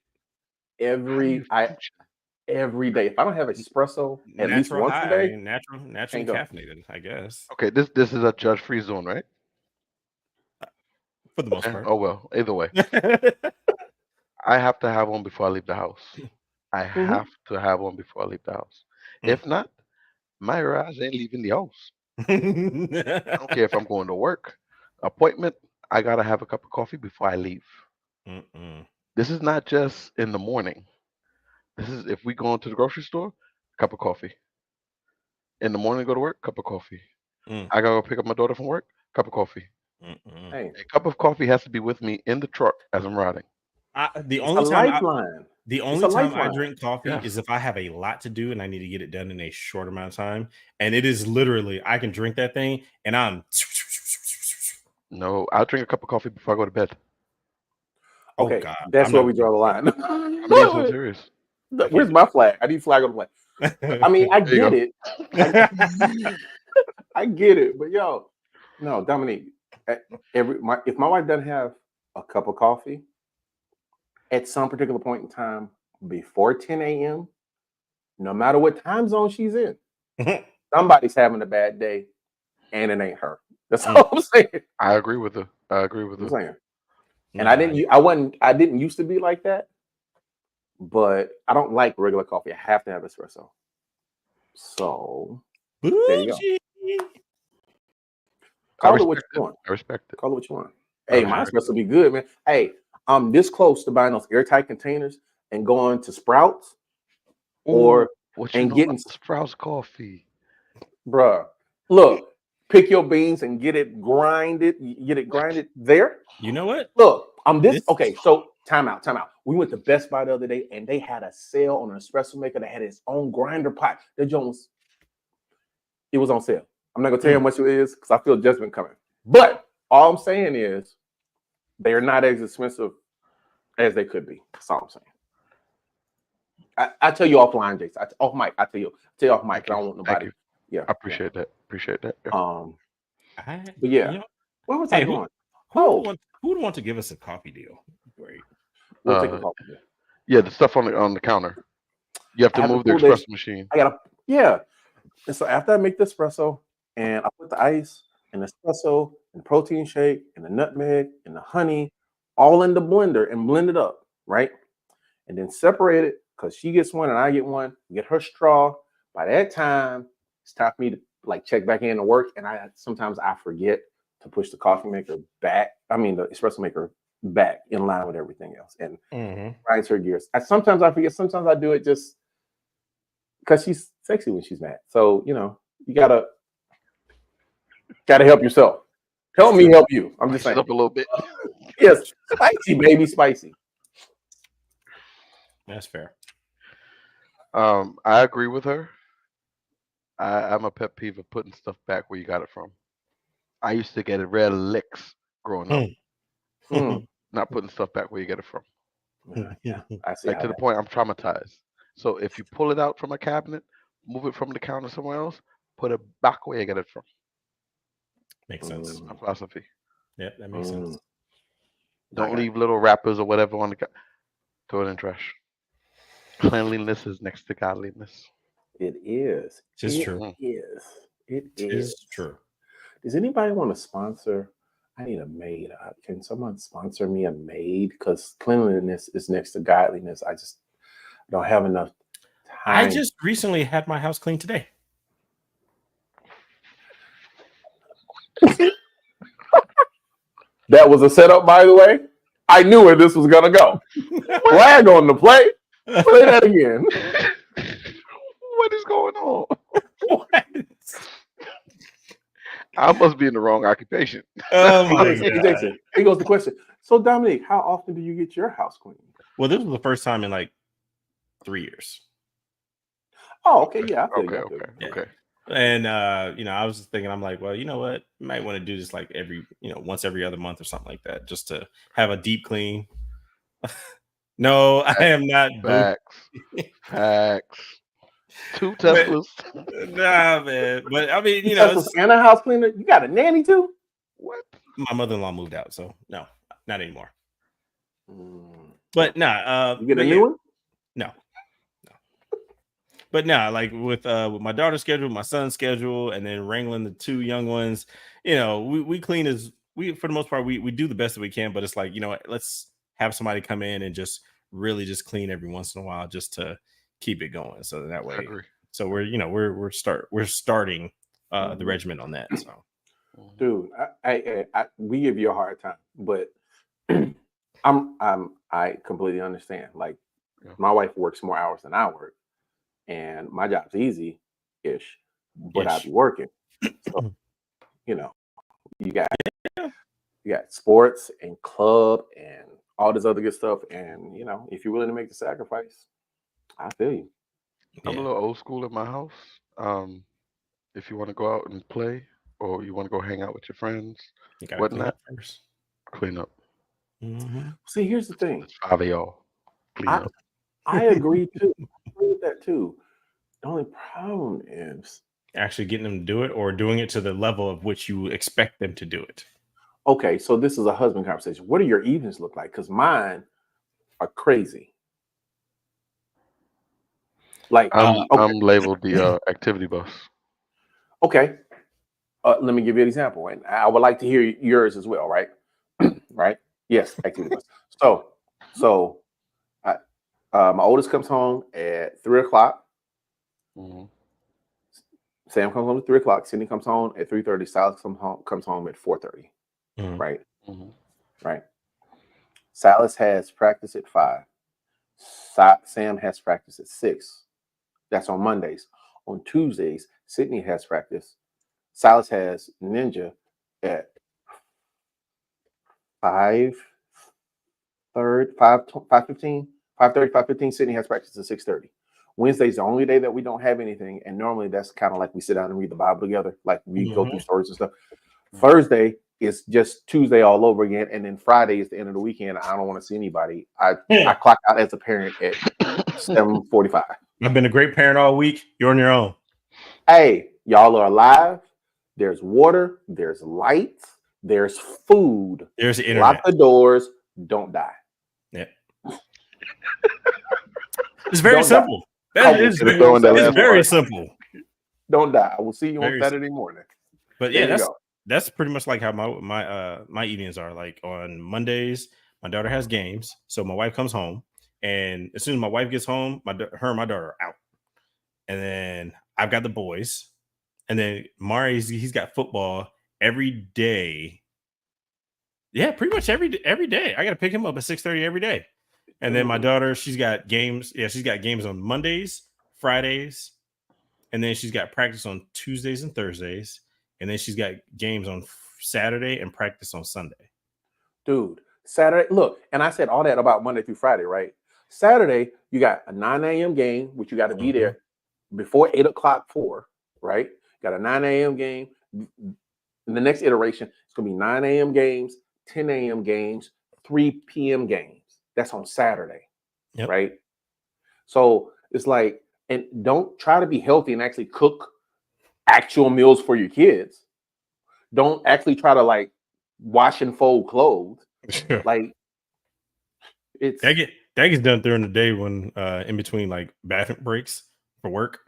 Every day. If I don't have espresso at least once a day, naturally caffeinated, I guess. Okay, this is a judge-free zone, right? For the most part. Oh well, either way. I have to have one before I leave the house. I have to have one before I leave the house. If not, my ass ain't leaving the house. I don't care if I'm going to work, appointment. I gotta have a cup of coffee before I leave. This is not just in the morning. This is if we go into the grocery store, cup of coffee. In the morning, go to work, cup of coffee. I gotta go pick up my daughter from work, cup of coffee. Hey. A cup of coffee has to be with me in the truck as I'm riding. The only time I drink coffee Yes. is if I have a lot to do and I need to get it done in a short amount of time. And it is literally, I can drink that thing and I'm. No, I'll drink a cup of coffee before I go to bed. Okay, God. that's where we draw the line. I'm being so serious. Where's my flag? I need flag on the flag. I mean, I get it. I get it, but yo, no, Dominique. If my wife doesn't have a cup of coffee at some particular point in time before 10 a.m., no matter what time zone she's in, somebody's having a bad day, and it ain't her. That's all I'm saying. I agree with her. I'm saying. And I didn't used to be like that, but I don't like regular coffee. I have to have espresso. So there you go. Call it what you want. I respect it. Call it what you want. Hey, my espresso be good, man. Hey, I'm this close to buying those airtight containers and going to Sprouts getting Sprouts coffee. Bruh, look, pick your beans and get it grinded there. You know what? Look, I'm this. Okay, so Time out. We went to Best Buy the other day, and they had a sale on an espresso maker that had its own grinder pot. The Jones, it was on sale. I'm not gonna tell you how much it is because I feel judgment coming. But all I'm saying is they are not as expensive as they could be. That's all I'm saying. I tell you offline, Jason. Off mic. I tell you off mic. I don't want nobody. Yeah, I appreciate that. Yeah. But yeah, where was I going? Who would want to give us a coffee deal? Great. We'll take a coffee deal. Yeah, the stuff on the counter. You have to move the espresso machine. And so after I make the espresso, and I put the ice and the espresso and protein shake and the nutmeg and the honey all in the blender and blend it up, right? And then separate it because she gets one and I get one. Get her straw. By that time, it's time for me to like check back in to work. And sometimes I forget to push the coffee maker back. I mean, the espresso maker back in line with everything else and grinds her gears. Sometimes I forget. Sometimes I do it just because she's sexy when she's mad. So, you gotta help yourself. Help me help you. I'm just saying. Up a little bit. Yes, spicy, baby, spicy. That's fair. I agree with her. I'm a pet peeve of putting stuff back where you got it from. I used to get it red licks growing up. Not putting stuff back where you get it from. Yeah, I see. Like to the point I'm traumatized. So if you pull it out from a cabinet, move it from the counter somewhere else, put it back where you get it from. Makes sense. My philosophy. Yeah, that makes sense. Don't leave little wrappers or whatever on the throw it in trash. Cleanliness is next to godliness. It is. It's true. It is true. Does anybody want to sponsor? I need a maid. Can someone sponsor me a maid? Because cleanliness is next to godliness. I just don't have enough time. I just recently had my house cleaned today. That was a setup, by the way. I knew where this was gonna go. Flag on the play. Play that again. What is going on? What? I must be in the wrong occupation. Oh my God. Jason, here goes the question. So, Dominique, how often do you get your house cleaned? Well, this was the first time in like 3 years. Oh, okay. Yeah. Okay. And I was just thinking, I'm like, well, you know what? You might want to do this like once every other month or something like that, just to have a deep clean. No, I am not. Facts. 2 Teslas. Nah, man. But I mean, and a house cleaner. You got a nanny too? What? My mother-in-law moved out, so no, not anymore. But you get a new one? No. But like with my daughter's schedule, my son's schedule, and then wrangling the 2 young ones, we clean for the most part, we do the best that we can. But it's like, let's have somebody come in and just really just clean every once in a while, just to keep it going. So that way, so we're starting the regimen on that. So, dude, we give you a hard time, but I completely understand. Like, my wife works more hours than I work. And my job's easy-ish, but I be working. So, you got sports and club and all this other good stuff. And, if you're willing to make the sacrifice, I feel you. I'm a little old school in my house. If you want to go out and play or you want to go hang out with your friends, whatnot, clean up. See, here's the thing. There's 5 of y'all. Clean up. I agree too. I agree with that too. The only problem is actually getting them to do it or doing it to the level of which you expect them to do it. Okay, so this is a husband conversation. What do your evenings look like? Because mine are crazy. Like I'm labeled the activity bus. Okay, let me give you an example, and I would like to hear yours as well. Right? Right? Yes, activity bus. So, my oldest comes home at 3:00. Sam comes home at 3:00. Sydney comes home at 3:30. Silas comes home at 4:30. Right? Right. Silas has practice at 5. Sam has practice at 6. That's on Mondays. On Tuesdays, Sydney has practice. Silas has ninja at 5. 3rd, 5:15, 5:30, 5:15. Sydney has practice at 6:30. Wednesday's the only day that we don't have anything, and normally that's kind of like we sit down and read the Bible together, like we go through stories and stuff. Thursday is just Tuesday all over again, and then Friday is the end of the weekend. I don't want to see anybody. I clock out as a parent at 7:45. I've been a great parent all week. You're on your own. Hey, y'all are alive. There's water. There's lights. There's food. There's the internet. Lock the doors. Don't die. Yeah. It's very simple. It's very simple. Don't die. I will see you on Saturday morning. But yeah, that's pretty much like how my evenings are. Like on Mondays, my daughter has games, so my wife comes home, and as soon as my wife gets home, her and my daughter are out, and then I've got the boys, and then Mari's he's got football every day. Yeah, pretty much every day. I got to pick him up at 6:30 every day. And then my daughter, she's got games. Yeah, she's got games on Mondays, Fridays, and then she's got practice on Tuesdays and Thursdays. And then she's got games on Saturday and practice on Sunday. Dude, Saturday, look, and I said all that about Monday through Friday, right? Saturday, you got a 9 a.m. game, which you got to be there before 8 o'clock for, right? Got a 9 a.m. game. In the next iteration, it's going to be 9 a.m. games, 10 a.m. games, 3 p.m. games. That's on Saturday, right? So it's like, and don't try to be healthy and actually cook actual meals for your kids. Don't actually try to like wash and fold clothes. Like it's that gets done during the day when in between like bathroom breaks for work.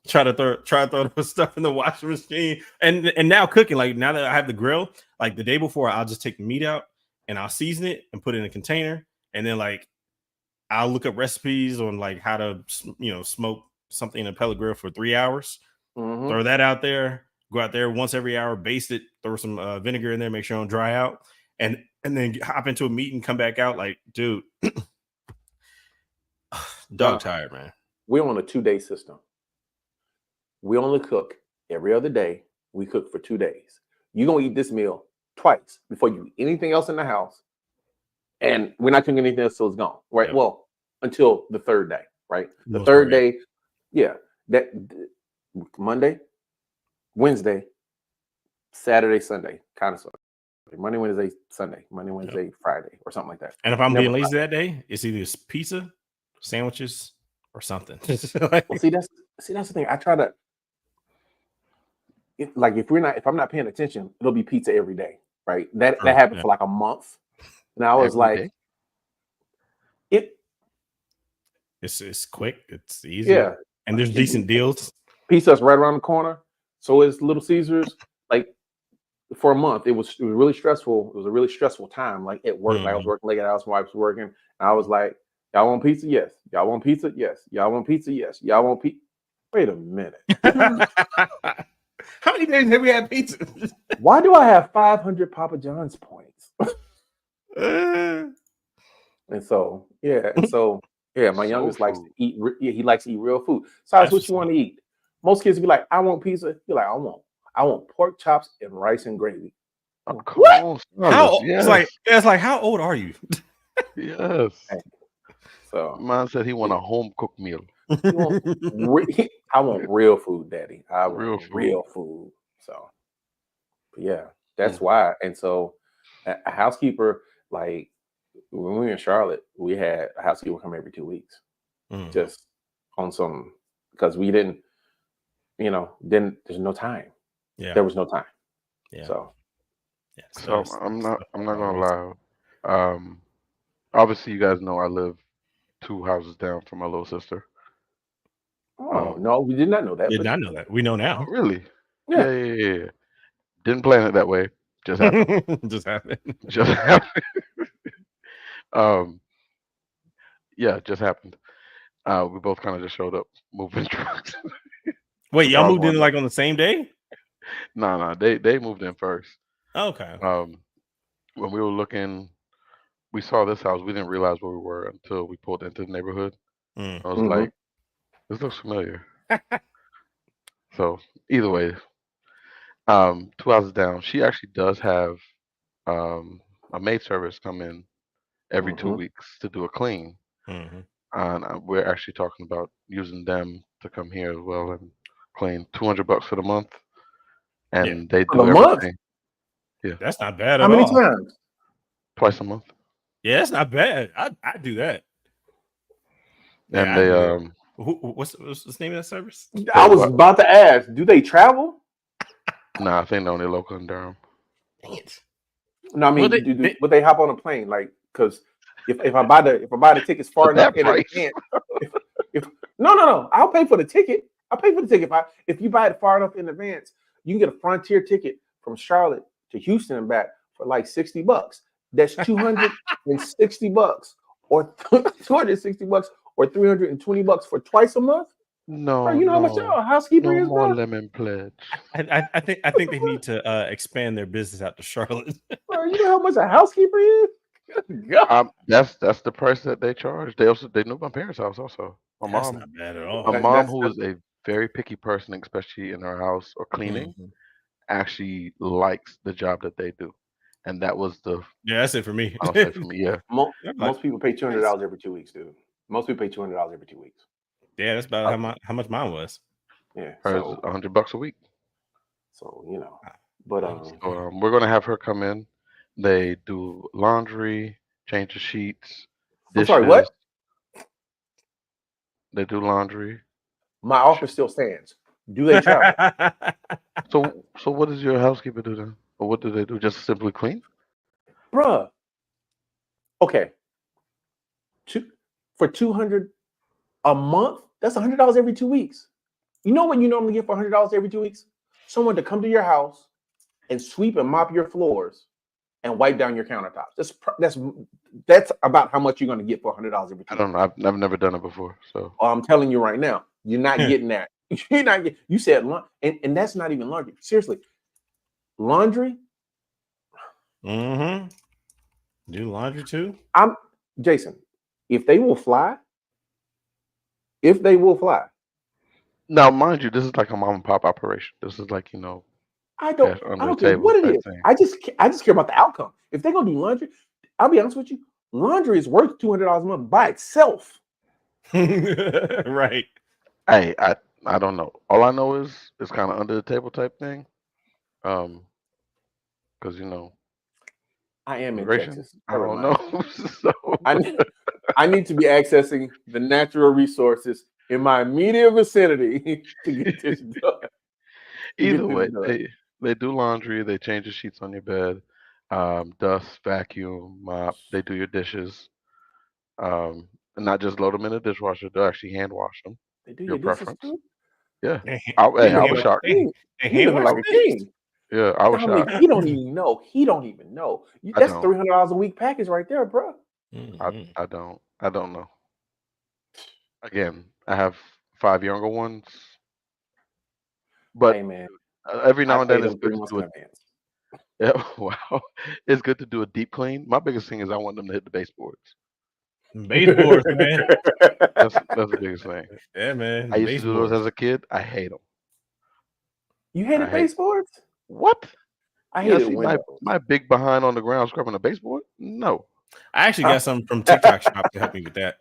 try to throw the stuff in the washing machine and now cooking. Like now that I have the grill, like the day before, I'll just take the meat out and I'll season it and put it in a container, and then like I'll look up recipes on like how to smoke something in a pellet grill for 3 hours. Throw that out there. Go out there once every hour, baste it, throw some vinegar in there, make sure it don't dry out, and then hop into a meat and come back out. Like, dude, dog tired, man. We're on a 2-day system. We only cook every other day. We cook for 2 days. You're gonna eat this meal twice before you eat anything else in the house, and we're not cooking anything else till it's gone, right? Yep. Well, until the 3rd day, right? The third day, that Monday, Wednesday, Saturday, Sunday, kind of. Monday, Wednesday, Sunday, Monday, Wednesday, Friday, or something like that. And if I'm being lazy that day, it's either pizza, sandwiches, or something. Well, see, that's the thing. I try to if I'm not paying attention, it'll be pizza every day, right? That happened for like a month. And I was like, it's quick, it's easy, and there's decent deals. Pizza's right around the corner. So is Little Caesars. Like for a month, it was really stressful. It was a really stressful time. Like at work, like I was working late at house, my wife was working, and I was like, "Y'all want pizza? Yes. Y'all want pizza? Yes. Y'all want pizza? Yes. Y'all want pizza?" Wait a minute. How many days have we had pizza? Why do I have 500 Papa John's points? And so, my youngest likes to eat. He likes to eat real food. So that's what you want to eat. Most kids be like, "I want pizza." You're like, I want pork chops and rice and gravy. What? It's like, how old are you? Yes. So man said he want a home cooked meal. I want real food, Daddy. I want real food. So, that's why. And so, a housekeeper, like when we were in Charlotte, we had a housekeeper come every 2 weeks, just on some, because we didn't, there's no time. Yeah, there was no time. Yeah. So I'm not gonna lie. Obviously, you guys know I live 2 houses down from my little sister. Oh no, we did not know that. Did not know that. We know now. Really? Yeah. Didn't plan it that way. Just happened. Just happened. Just happened. Just happened. We both kind of just showed up moving trucks. Wait, y'all moved in like on the same day? No. They moved in first. Okay. When we were looking, we saw this house. We didn't realize where we were until we pulled into the neighborhood. I was like, this looks familiar. So either way, 2 houses down, she actually does have a maid service come in every 2 weeks to do a clean. And we're actually talking about using them to come here as well and clean. $200 for the month, and they do everything. Month? Yeah, that's not bad. How many times? Twice a month. Yeah, that's not bad. I do that. And they what's the name of that service? I was about to ask. Do they travel? Nah, I think they're only local in Durham. Dang it. No, I mean, would they hop on a plane? Like, because if I buy the tickets far enough in advance, no, I'll pay for the ticket. I'll pay for the ticket. If you buy it far enough in advance, you can get a Frontier ticket from Charlotte to Houston and back for like $60. That's $260 or $260 or $320 for twice a month. No, bro, you know how much a housekeeper is, more bro? lemon pledge. I think they need to expand their business out to Charlotte. Bro, you know how much a housekeeper is? That's the price that they charge. They knew my parents' house also. That's not bad at all. My mom, who is a very picky person, especially in her house or cleaning, actually likes the job that they do, and that was that's it for me. I'll say for me, yeah. Most people pay $200 every 2 weeks, dude. Most people pay $200 every 2 weeks. Yeah, that's about how much mine was. Yeah, hers $100 a week. So but we're gonna have her come in. They do laundry, change the sheets, dishes. I'm sorry, what? They do laundry. My offer still stands. Do they travel? So what does your housekeeper do then? Or what do they do? Just simply clean? Bruh. Okay. For $200 a month, that's $100 every 2 weeks. You know what you normally get for $100 every 2 weeks? Someone to come to your house and sweep and mop your floors and wipe down your countertops. That's about how much you're going to get for $100 every 2 weeks. I don't know. I've never done it before. So I'm telling you right now, you're not getting that. You're not getting. You said and that's not even laundry. Seriously, laundry. Do laundry too. Jason. If they will fly. Now, mind you, this is like a mom and pop operation. This is like I don't care what it is. I just care about the outcome. If they're gonna do laundry, I'll be honest with you. Laundry is worth $200 a month by itself. Right. Hey, I don't know. All I know is it's kind of under the table type thing. Because I am in Texas. I don't know. So I need to be accessing the natural resources in my immediate vicinity to get this done. Either way, they do laundry, they change the sheets on your bed, dust, vacuum, mop, they do your dishes. And not just load them in the dishwasher, they'll actually hand wash them. They do your preference. Too? Yeah. I was shocked. He looking like a king. Yeah, I was shocked. He don't even know. That's $300 a week package right there, bro. I don't know. Again, I have 5 younger ones. But hey, man, every now and then it's good to do it. Yeah, wow. It's good to do a deep clean. My biggest thing is I want them to hit the baseboards. Baseboards, man. That's the biggest thing. Yeah, man. I used to do those as a kid. I hate them. You hated baseboards? What? I hated my big behind on the ground scrubbing a baseboard? No. I actually got some from TikTok shop to help me with that.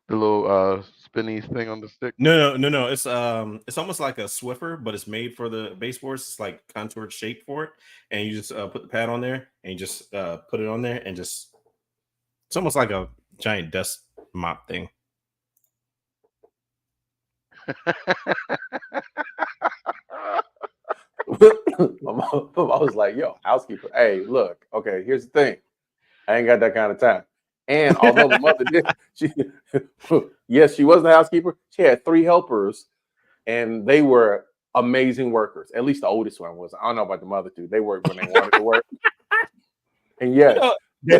The little spinny thing on the stick? No. It's almost like a Swiffer, but it's made for the baseboards. It's like contoured shape for it, and you just put the pad on there, and you just put it on there, and just it's almost like a giant dust mop thing. I was like, yo, housekeeper. Hey, look, okay, here's the thing. I ain't got that kind of time. And although the mother did, she was the housekeeper. She had 3 helpers, and they were amazing workers. At least the oldest one was. I don't know about the mother two. They worked when they wanted to work. And yes,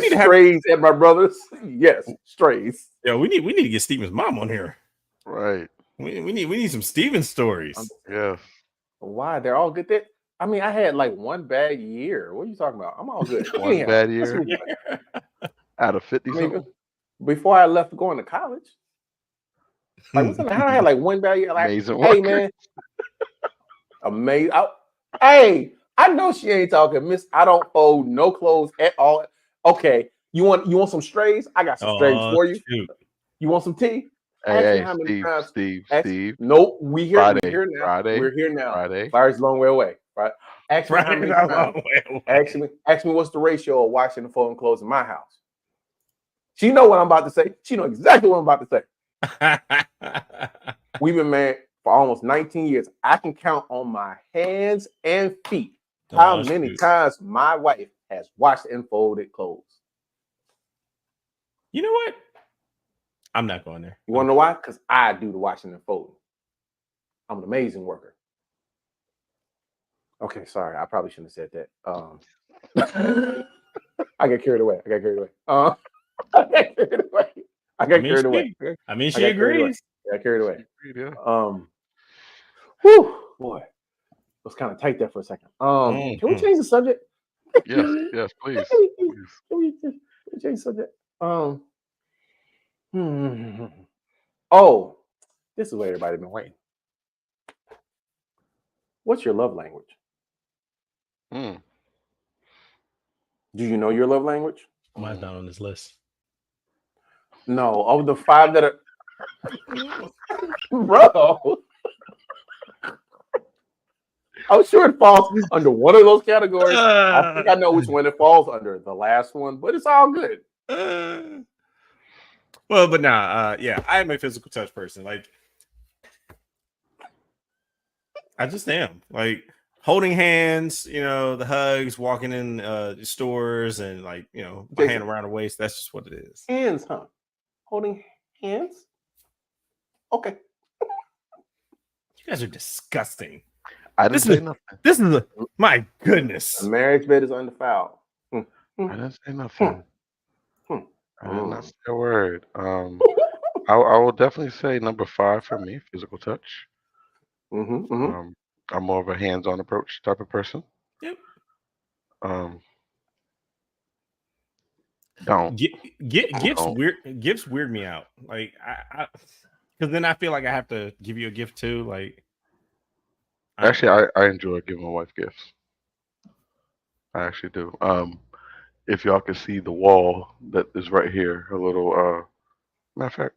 strays at my brother's. Yes, strays. Yeah, we need to get Steven's mom on here. Right. We need some Steven stories. Yeah. Why? They're all good. I mean, I had like one bad year. What are you talking about? I'm all good. One bad year? Out of 50 something? Before I left going to college. Like, I had like one bad year. Like, amazing hey, man. Amazing. I know she ain't talking, miss. I don't fold no clothes at all. Okay. You want some strays? I got some strays for you. Shoot. You want some tea? Hey, how many Steve, times. Steve. Nope, we're here now. Friday. We're here now. Friday. Friday's a long way away. Right? Ask me how many times. Ask me what's the ratio of washing and folding clothes in my house. She know what I'm about to say. She know exactly what I'm about to say. We've been married for almost 19 years. I can count on my hands and feet how many times my wife has washed and folded clothes. You know what? I'm not going there. You want to know why? Because I do the washing and folding. I'm an amazing worker. Okay, sorry. I probably shouldn't have said that. I got carried away. I got carried away. I mean, she agrees. I got carried away. Yeah. Whew, boy. It was kind of tight there for a second. Can we change the subject? Yes, please. Can we change the subject? Oh, this is what everybody's been waiting. What's your love language? Do you know your love language? Mine's not on this list. No, of the 5 that are bro. I'm sure it falls under one of those categories. I think I know which one it falls under, the last one, but it's all good. Well, but yeah, I am a physical touch person. Like, I just am. Like, holding hands, the hugs, walking in stores, and my hand around her waist. That's just what it is. Hands, huh? Holding hands? Okay. You guys are disgusting. I didn't say nothing. This is my goodness. The marriage bed is undefiled. I didn't say nothing. I did not say a word. I will definitely say number 5 for me, physical touch. I'm more of a hands-on approach type of person. Yep. Gifts weird me out. Like, because then I feel like I have to give you a gift too. Like, actually, I enjoy giving my wife gifts. I actually do. If y'all can see the wall that is right here, a little matter of fact,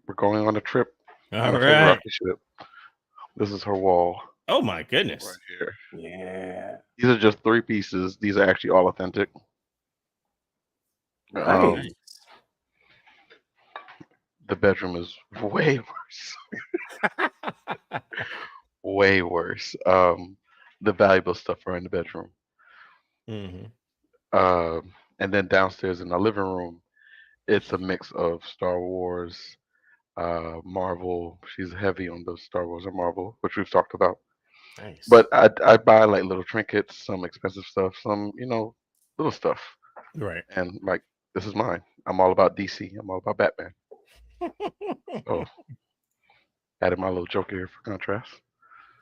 we're going on a trip. All right. This is her wall. Oh my goodness. Right here. Yeah. These are just 3 pieces. These are actually all authentic. Nice. The bedroom is way worse. Way worse. The valuable stuff are in the bedroom. And then downstairs in the living room, it's a mix of Star Wars, Marvel. She's heavy on the Star Wars and Marvel, which we've talked about. Nice. But I buy like little trinkets, some expensive stuff, some little stuff. Right. And like, this is mine. I'm all about DC. I'm all about Batman. So added my little joke here for contrast.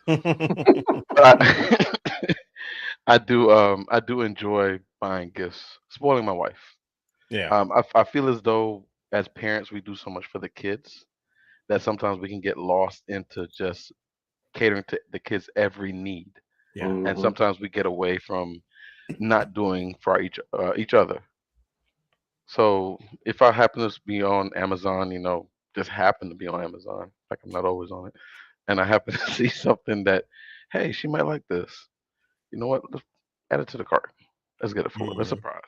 But I do enjoy buying gifts, spoiling my wife. Yeah. I feel as though as parents we do so much for the kids that sometimes we can get lost into just catering to the kids' every need. Yeah. And sometimes we get away from not doing for each other. So if I happen to be on Amazon, just happen to be on Amazon, like I'm not always on it, and I happen to see something that, hey, she might like this. You know what? Let's add it to the cart. Let's get it for her. Let's surprise.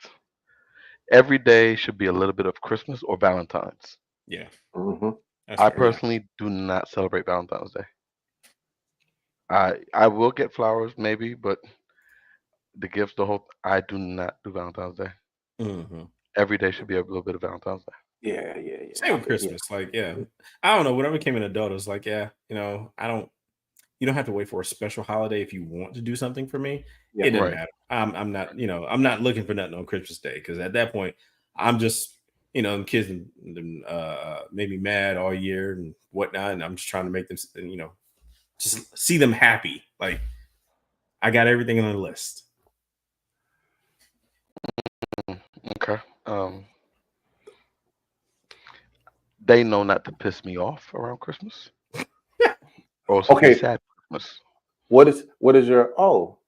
Every day should be a little bit of Christmas or Valentine's. Yeah. I personally do not celebrate Valentine's Day. I will get flowers maybe, but the gifts, I do not do Valentine's Day. Every day should be a little bit of Valentine's Day. Yeah. Same with Christmas. Yeah. Like, yeah. I don't know. When I became an adult, it's like, yeah, you don't have to wait for a special holiday if you want to do something for me. Yeah, it doesn't matter. I'm not, I'm not looking for nothing on Christmas Day, because at that point, I'm just, the kids made me mad all year and whatnot, and I'm just trying to make them, just see them happy. Like, I got everything on the list. Okay. They know not to piss me off around Christmas. Okay. Sad Christmas. What is your? Oh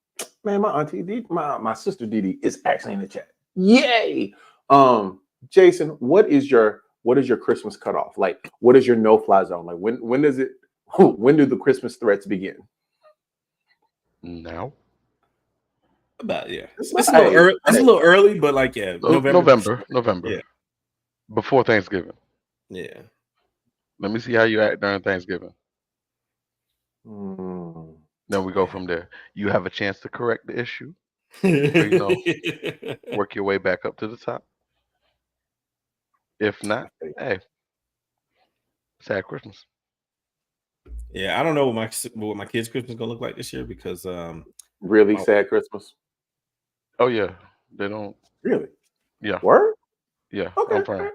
man, my auntie, my sister Didi is actually in the chat. Yay! Jason, what is your Christmas cutoff? Like, what is your no-fly zone? Like, when does it? When do the Christmas threats begin? Now. About it's a little early. It's a little early, but like November. Yeah. Before Thanksgiving. Yeah. Let me see how you act during Thanksgiving. Then we go from there. You have a chance to correct the issue. Or, work your way back up to the top. If not, hey, sad Christmas. Yeah, I don't know what my kids' Christmas is gonna look like this year because really sad Christmas. Oh yeah, they don't really. Yeah. Word. Yeah. Okay. I'm fine.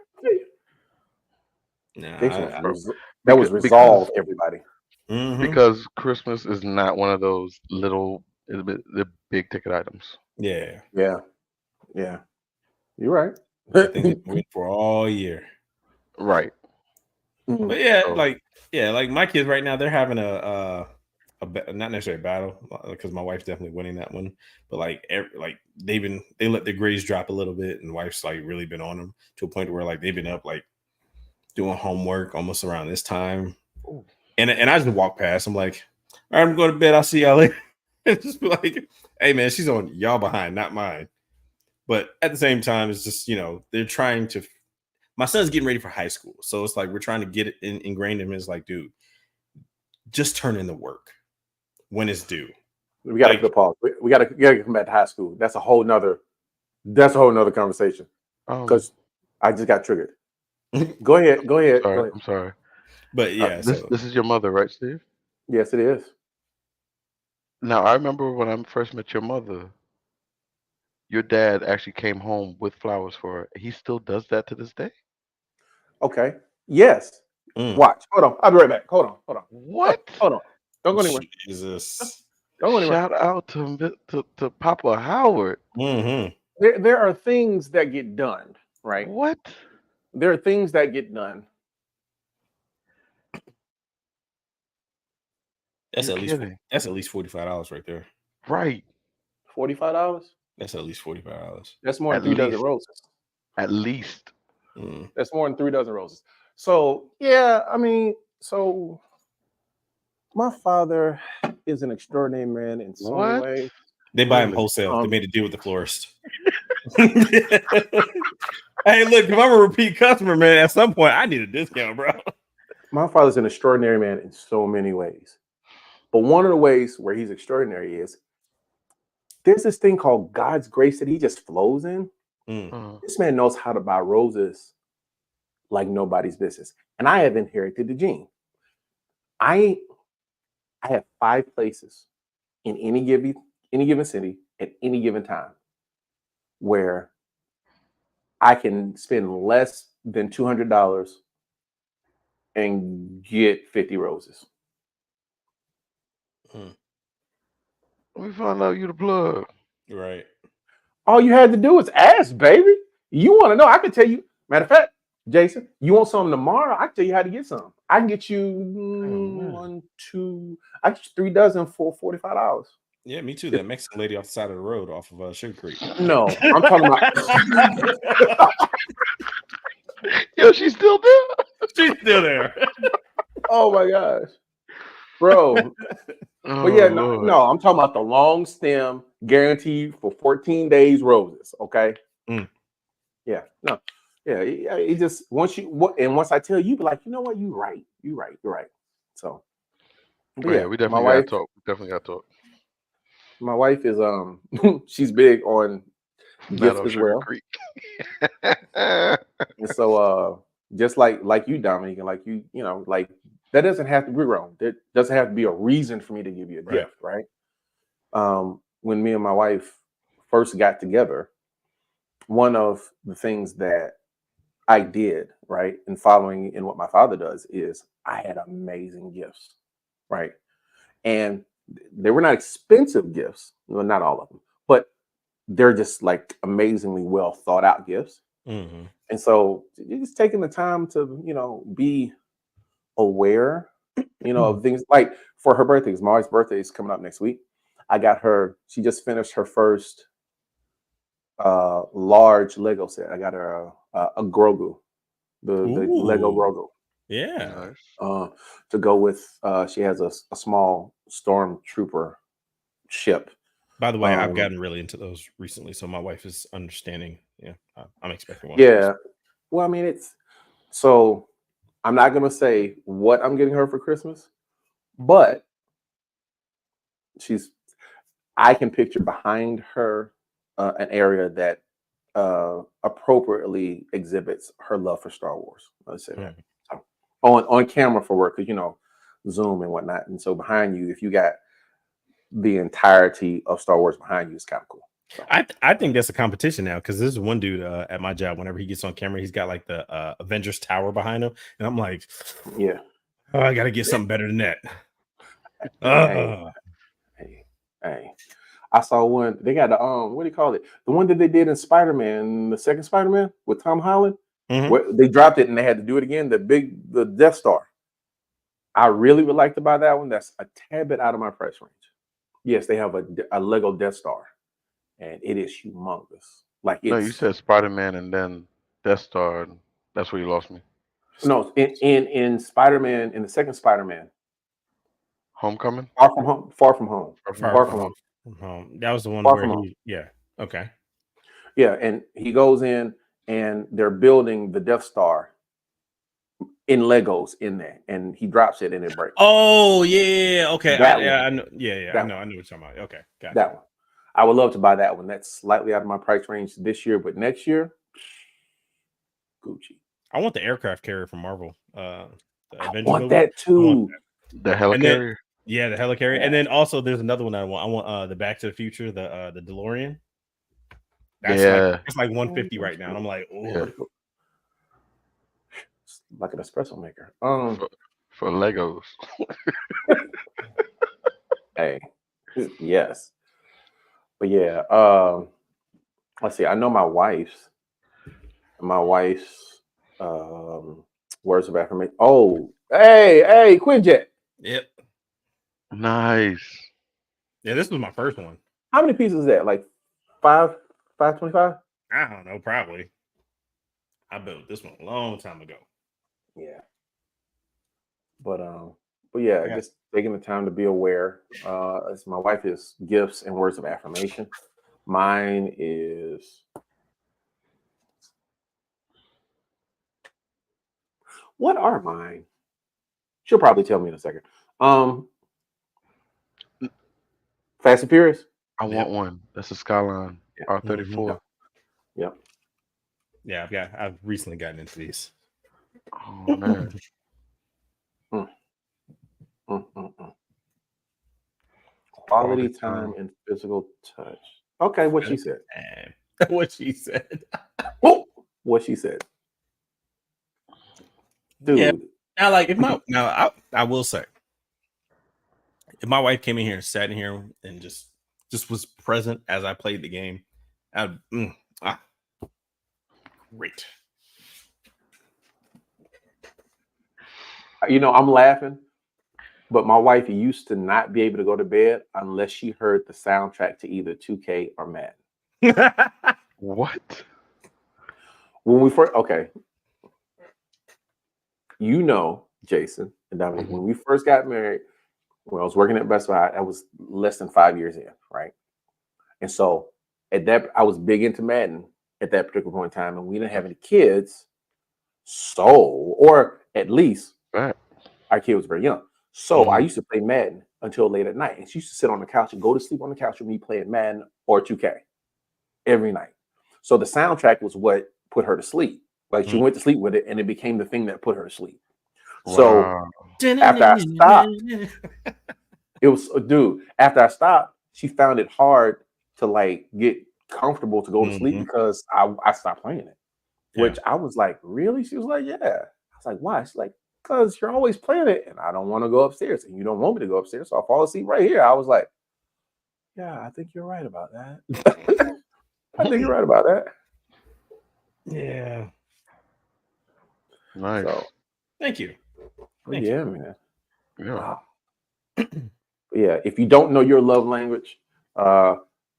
That was resolved, everybody. Because Christmas is not one of those the big ticket items. Yeah. You're right. I think they've been waiting for all year. Right. But like my kids right now, they're having a not necessarily a battle because my wife's definitely winning that one. But like they let their grades drop a little bit, and wife's like really been on them to a point where like they've been up like doing homework almost around this time. Ooh. And I just walk past. I'm like, all right, I'm going to bed. I'll see y'all later. And just be like, hey man, she's on y'all behind, not mine. But at the same time, it's just they're trying to. My son's getting ready for high school, so it's like we're trying to get it ingrained in him. It's like, dude, just turn in the work when it's due. We got to put a pause. We got to come back to high school. That's a whole nother conversation. Because I just got triggered. Go ahead. I'm sorry. But yeah, this is your mother, right, Steve? Yes, it is. Now I remember when I first met your mother. Your dad actually came home with flowers for her. He still does that to this day? Okay. Yes. Watch. Hold on. I'll be right back. Hold on. What? Hold on. Don't go anywhere. Jesus. Don't go anywhere. Shout out to Papa Howard. There are things that get done, right? What? There are things that get done. That's at least $45 right there. Right. $45? That's at least $45. That's more than 3 dozen roses. At least. That's more than 3 dozen roses. So yeah, I mean, so my father is an extraordinary man in so many ways. They buy him wholesale. They made a deal with the florist. Hey, look, if I'm a repeat customer, man, at some point I need a discount, bro. My father's an extraordinary man in so many ways. But one of the ways where he's extraordinary is there's this thing called God's grace that he just flows in. This man knows how to buy roses like nobody's business. And I have inherited the gene. I have 5 places in any given city at any given time where I can spend less than $200 and get 50 roses. We found out you the plug. Right. All you had to do was ask, baby. You want to know? I can tell you. Matter of fact, Jason, you want some tomorrow? I can tell you how to get some. I can get you 3 dozen for $45. Yeah, me too. That Mexican lady off the side of the road off of Sugar Creek. No, I'm talking about. Yo, she's still there. She's still there. Oh my gosh, bro. But yeah, no, I'm talking about the long stem, guaranteed for 14 days roses. Okay. Yeah. No. Yeah. It just once I tell you, be like, you know what? You're right. So. Yeah, we definitely got to talk. My wife is she's big on gifts as well. And so just like you, Dominique, and like you know, like that doesn't have to be wrong. There doesn't have to be a reason for me to give you a gift, right? When me and my wife first got together, one of the things that I did, right, and following in what my father does is I had amazing gifts, right? And they were not expensive gifts, well, not all of them, but they're just like amazingly well thought out gifts. And so you're just taking the time to, be aware, of things like for her birthday. My wife's birthday is coming up next week. I got her, she just finished her first large Lego set. I got her a Grogu, the Lego Grogu. Yeah. To go with, she has a small stormtrooper ship. By the way, I've gotten really into those recently, so my wife is understanding. Yeah, I'm expecting one. Yeah, well, I mean, so I'm not gonna say what I'm getting her for Christmas, but I can picture behind her an area that appropriately exhibits her love for Star Wars. Let's say that. So, on camera for work, because Zoom and whatnot. And so behind you, if you got the entirety of Star Wars behind you, it's kind of cool. So. I think that's a competition now, because there's one dude at my job. Whenever he gets on camera, he's got like the Avengers Tower behind him, and I'm like, yeah, I gotta get something better than that. Hey, I saw one. They got the what do you call it? The one that they did in Spider-Man, the second Spider-Man with Tom Holland. Where they dropped it and they had to do it again. The Death Star. I really would like to buy that one. That's a tad bit out of my price range. Yes, they have a Lego Death Star, and it is humongous. Like no, you said Spider-Man and then Death Star. That's where you lost me. No, in Spider-Man, in the second Spider-Man, Homecoming, Far From Home. Far from home. That was the one where he. Yeah. Okay. Yeah, and he goes in and they're building the Death Star in Legos in there, and he drops it and it breaks. Oh yeah, okay. I know. Yeah, I know what you're talking about. Okay, got that one. I would love to buy that one. That's slightly out of my price range this year, but next year, Gucci. I want the aircraft carrier from Marvel. The Avengers I want movie. That too. The helicarrier. Yeah, the helicarrier, and then also there's another one I want. I want the Back to the Future, the DeLorean. That's it's like 150 right now, and I'm like, oh, yeah. It's like an espresso maker. For Legos. Hey, yes, but yeah. Let's see. I know my wife's words of affirmation. Oh, hey, Quinjet. Yep. Nice. Yeah, this was my first one. How many pieces is that? Like 525? I don't know, probably. I built this one a long time ago. Yeah. But yeah, just taking the time to be aware. As my wife is gifts and words of affirmation. Mine is what are mine? She'll probably tell me in a second. Fast and Furious. I want one. That's a Skyline R34. Yep. Yeah, I've recently gotten into these. Oh man. Quality time and physical touch. Okay, what she said. What she said. Oh, what she said. Dude. Yeah. Now, like I will say, if my wife came in here and sat in here and just was present as I played the game, great. I'm laughing, but my wife used to not be able to go to bed unless she heard the soundtrack to either 2K or Madden. What? When we first, Jason and Dominic, when we first got married, when I was working at Best Buy, I was less than 5 years in, right? And so I was big into Madden at that particular point in time, and we didn't have any kids. Or at least our kid was very young. So I used to play Madden until late at night. And she used to sit on the couch and go to sleep on the couch with me playing Madden or 2K every night. So the soundtrack was what put her to sleep. Like she went to sleep with it, and it became the thing that put her to sleep. Wow. So after I stopped, after I stopped, she found it hard to like get comfortable to go to sleep because I stopped playing it. Which I was like, really? She was like, yeah. I was like, why? She's like, because you're always playing it and I don't want to go upstairs and you don't want me to go upstairs. So I'll fall asleep right here. I was like, yeah, I think you're right about that. I think you're right about that. Yeah. Nice. So, thank you. Man. Yeah. Wow. If you don't know your love language,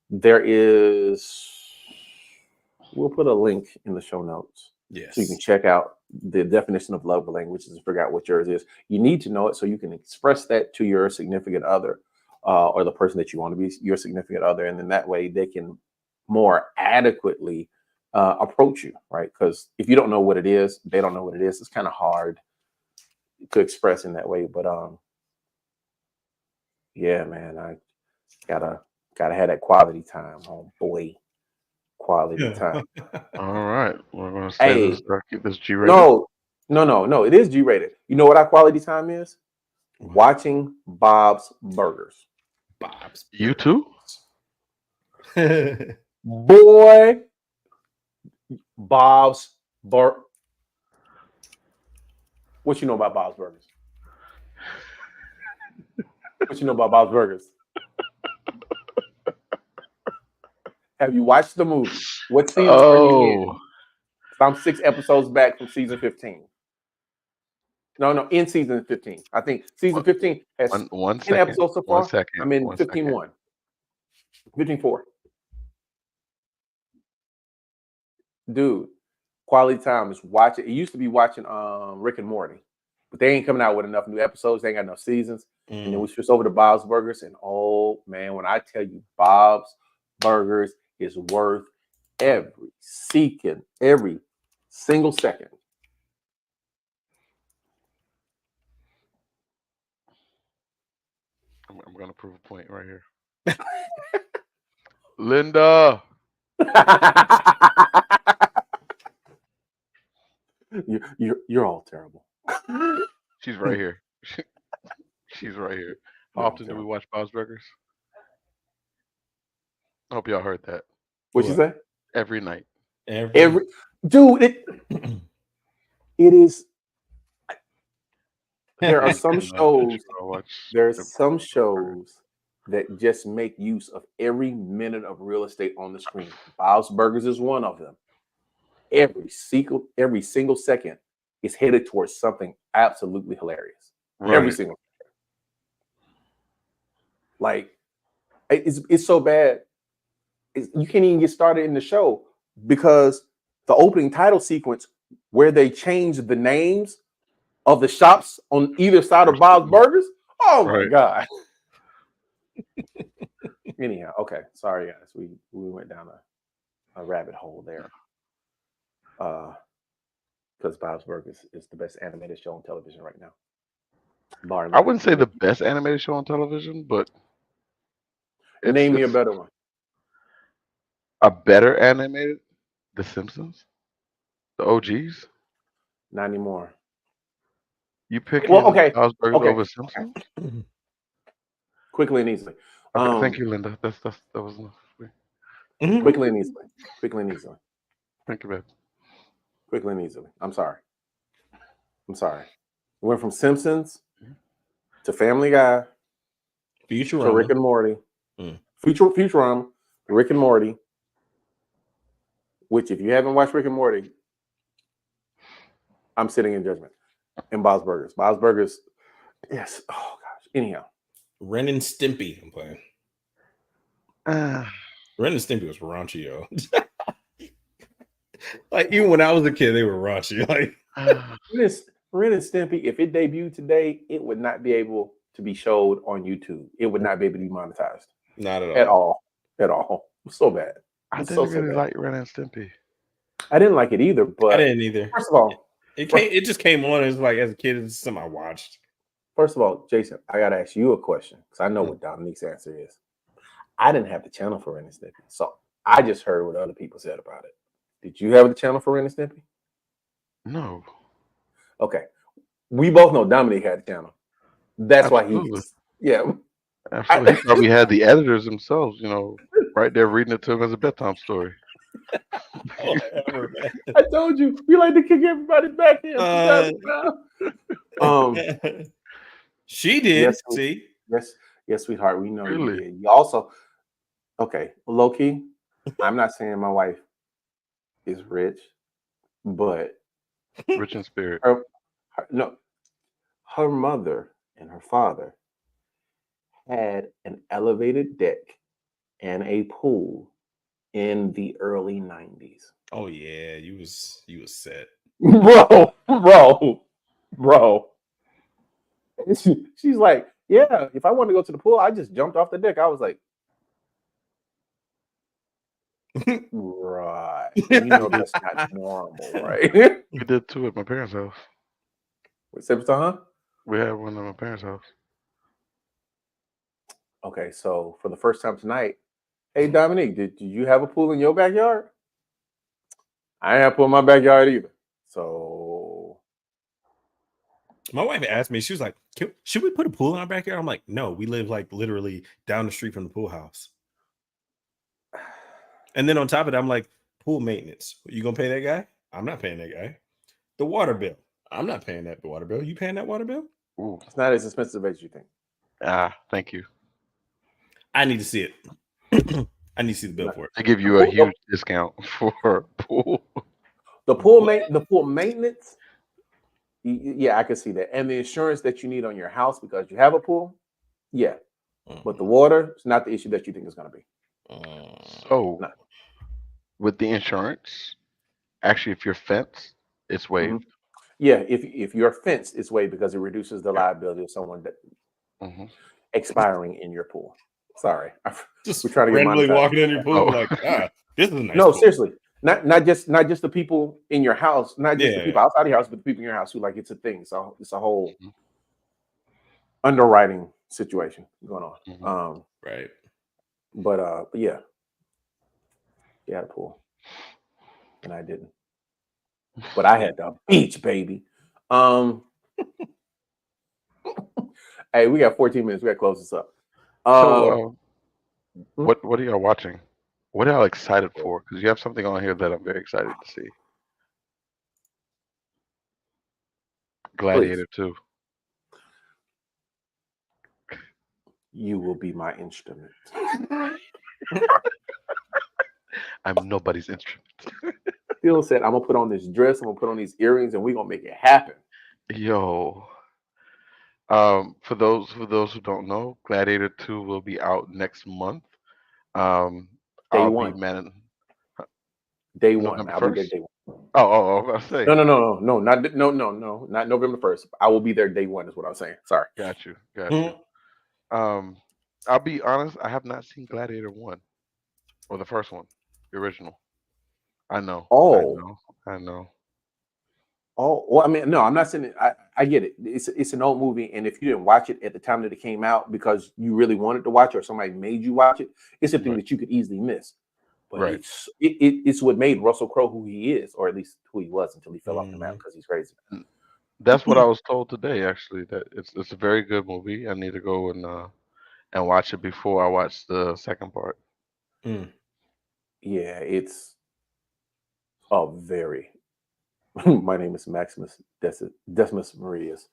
there is We'll put a link in the show notes. Yes. So you can check out the definition of love languages and figure out what yours is. You need to know it so you can express that to your significant other or the person that you want to be your significant other. And then that way they can more adequately approach you, right? Because if you don't know what it is, they don't know what it is. It's kind of hard to express in that way. But yeah, man, I gotta have that quality time, boy. Quality time. All right, we're gonna say this. Keep this G rated. No. It is G rated. You know what our quality time is? Watching Bob's Burgers. You too? Boy, Bob's Burger. What you know about Bob's Burgers? What you know about Bob's Burgers? Have you watched the movie? What season are you in? I'm 6 episodes back from season 15. No, in season 15. I think season 15 has 10 episodes so far. I'm in 15-1. 15-4. Dude, quality time is watching. It used to be watching Rick and Morty, but they ain't coming out with enough new episodes. They ain't got enough seasons. And then we switched over to Bob's Burgers. And oh man, when I tell you Bob's Burgers is worth every single second. I'm gonna prove a point right here. Linda. You're all terrible. She's right here. She's right here. How often do we watch Bob's Burgers? I hope y'all heard that. What'd you say? Every night. Every dude, it is. There are some shows. There's some shows that just make use of every minute of real estate on the screen. Bob's Burgers is one of them. Every single second is headed towards something absolutely hilarious. Right. Every single second. Like it's so bad. You can't even get started in the show because the opening title sequence where they change the names of the shops on either side of Bob's Burgers. Oh my God. Anyhow, okay. Sorry guys. We went down a rabbit hole there. Because Bob's Burgers is the best animated show on television right now. I wouldn't say the best animated show on television, but name me a better one. A better animated? The Simpsons? The OGs? Not anymore. You pick Bob's Burgers over Simpsons? Okay. Quickly and easily. Thank you, Linda. That was enough. Quickly and easily. Thank you, babe. Quickly and easily. I'm sorry. We went from Simpsons to Family Guy Futurama to Rick and Morty. Futurama, Rick and Morty. Which, if you haven't watched Rick and Morty, I'm sitting in judgment. And Bob's Burgers. Bob's Burgers. Yes. Oh gosh. Anyhow. Ren and Stimpy. I'm playing. Ren and Stimpy was raunchy, yo. Like even when I was a kid, they were raunchy. Like Ren and Stimpy, if it debuted today, it would not be able to be showed on YouTube. It would not be able to be monetized. Not at all. At all. So bad. I didn't really like Ren and Stimpy. I didn't like it either, but I didn't either. First of all, it just came on as like as a kid, it's something I watched. First of all, Jason, I gotta ask you a question because I know what Dominique's answer is. I didn't have the channel for Ren and Stimpy, so I just heard what other people said about it. Did you have the channel for Ren and Stimpy? No. Okay. We both know Dominique had the channel. That's why he's Absolutely. He probably had the editors themselves, right there reading it to him as a bedtime story. I told you, we like to kick everybody back in. She did. Yes, sweetheart. We know really? You did. You also, okay, low key. I'm not saying my wife is rich, but rich in spirit. Her mother and her father had an elevated deck and a pool in the early 90s. Oh yeah, you was set. bro. She's like, yeah, if I wanted to go to the pool, I just jumped off the deck. I was like, right. That's not normal, right? We did too at my parents' house. Huh? We had one at my parents' house. Okay, so for the first time tonight, hey Dominique, did you have a pool in your backyard? I didn't have a pool in my backyard either. So my wife asked me, she was like, should we put a pool in our backyard? I'm like, no, we live like literally down the street from the pool house. And then on top of that, I'm like, pool maintenance. You gonna pay that guy? I'm not paying that guy. The water bill. I'm not paying that water bill. You paying that water bill? Ooh. It's not as expensive as you think. Thank you. I need to see it. I need to see the bill for it. They give you a huge discount for pool. The pool maintenance. Yeah, I can see that. And the insurance that you need on your house because you have a pool. Yeah. But the water is not the issue that you think is going to be. So, with the insurance, actually, if you're fenced, it's waived. Mm-hmm. Yeah, if you're fenced, it's waived because it reduces the liability of someone that expiring in your pool. Sorry, just we're trying to randomly walking in your pool like, this is a nice. No, pool. Seriously, not just the people in your house, not just the people outside your house, but the people in your house who like it's a thing. So it's a whole underwriting situation going on. Right. But yeah, he had a pool, and I didn't. But I had the beach, baby. Hey, we got 14 minutes. We got to close this up. What are y'all watching? What are y'all excited for? Because you have something on here that I'm very excited to see. Gladiator 2. You will be my instrument. I'm nobody's instrument. Phil said, I'm going to put on this dress, I'm going to put on these earrings, and we're going to make it happen. Yo. For those who don't know, Gladiator 2 will be out next month. Day one. Day one. I'll be there day one. Oh, I was about to say. No, not November 1st. I will be there day one, is what I was saying. Sorry. Got you. I'll be honest, I have not seen Gladiator 1 or the first one, the original. I know. I know. Oh, well, I mean, no, I'm not saying it. I get it. It's an old movie, and if you didn't watch it at the time that it came out because you really wanted to watch it or somebody made you watch it, it's a thing that you could easily miss. But it's what made Russell Crowe who he is, or at least who he was until he fell off the map because he's crazy. That's what I was told today, actually, that it's a very good movie. I need to go and watch it before I watch the second part. Yeah, it's very. My name is Maximus Decimus Meridius.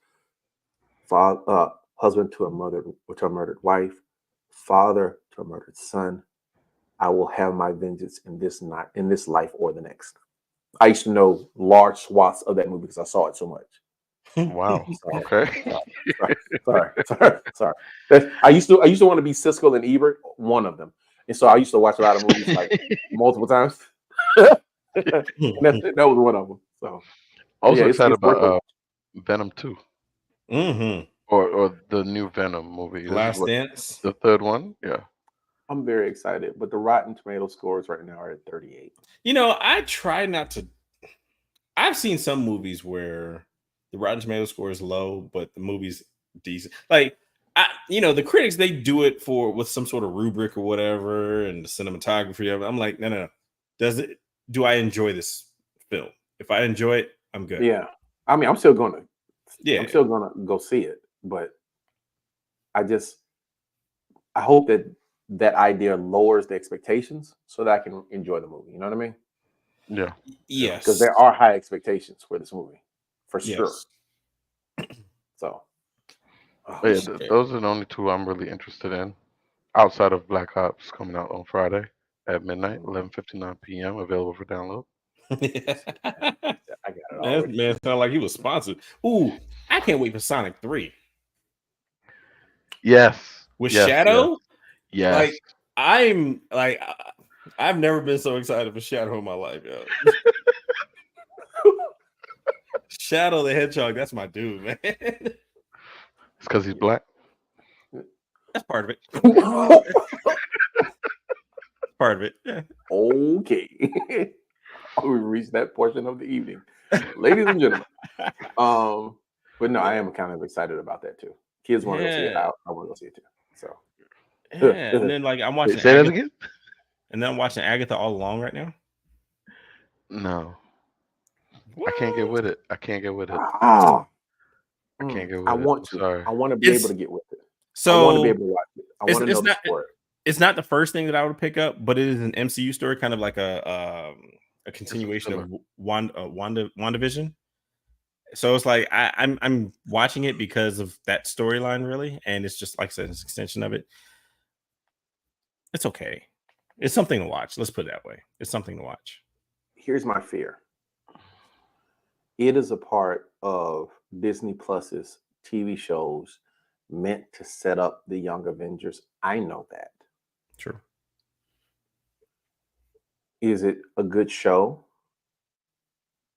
Husband to a murdered wife, father to a murdered son. I will have my vengeance in this life or the next. I used to know large swaths of that movie because I saw it so much. Wow. Okay. Sorry. I used to want to be Siskel and Ebert, one of them, and so I used to watch a lot of movies like multiple times. that was one of them. So also excited about Venom 2. Or the new Venom movie. Last Dance. The third one. Yeah. I'm very excited, but the Rotten Tomato scores right now are at 38. I try not to. I've seen some movies where the Rotten Tomato score is low, but the movie's decent. Like, the critics, they do it with some sort of rubric or whatever, and the cinematography of it. I'm like, no. Do I enjoy this film? If I enjoy it, I'm good. Yeah. I mean, I'm still gonna go see it, but I hope that idea lowers the expectations so that I can enjoy the movie. You know what I mean? Yeah. Yes. Because there are high expectations for this movie, for sure. So. Those are the only two I'm really interested in, outside of Black Ops coming out on Friday at midnight, 11:59 p.m. available for download. I got it already. Man sounded like he was sponsored. Ooh, I can't wait for Sonic 3. Yes. With Shadow? Yes. Like, I'm like, I've never been so excited for Shadow in my life, yo. Shadow the Hedgehog, that's my dude, man. It's because he's black. That's part of it. Part of it. Yeah. Okay. We reached that portion of the evening, ladies and gentlemen. But no, I am kind of excited about that too. Kids want to go see it. I want to go see it too. So yeah, and then like I'm watching. Say that again. And then I'm watching Agatha all along right now. No, what? I can't get with it. I can't get with it. I can't get with I it. want to. Sorry. I want to be able to get with it. So I want to be able to watch it. I want to know the story. It's not the first thing that I would pick up, but it is an MCU story, kind of like a continuation of WandaVision. So it's like I'm watching it because of that storyline, really, and it's just like I said, it's an extension of it. It's okay. It's something to watch. Let's put it that way. It's something to watch. Here's my fear. It is a part of Disney Plus's TV shows meant to set up the Young Avengers. I know that. True. Is it a good show?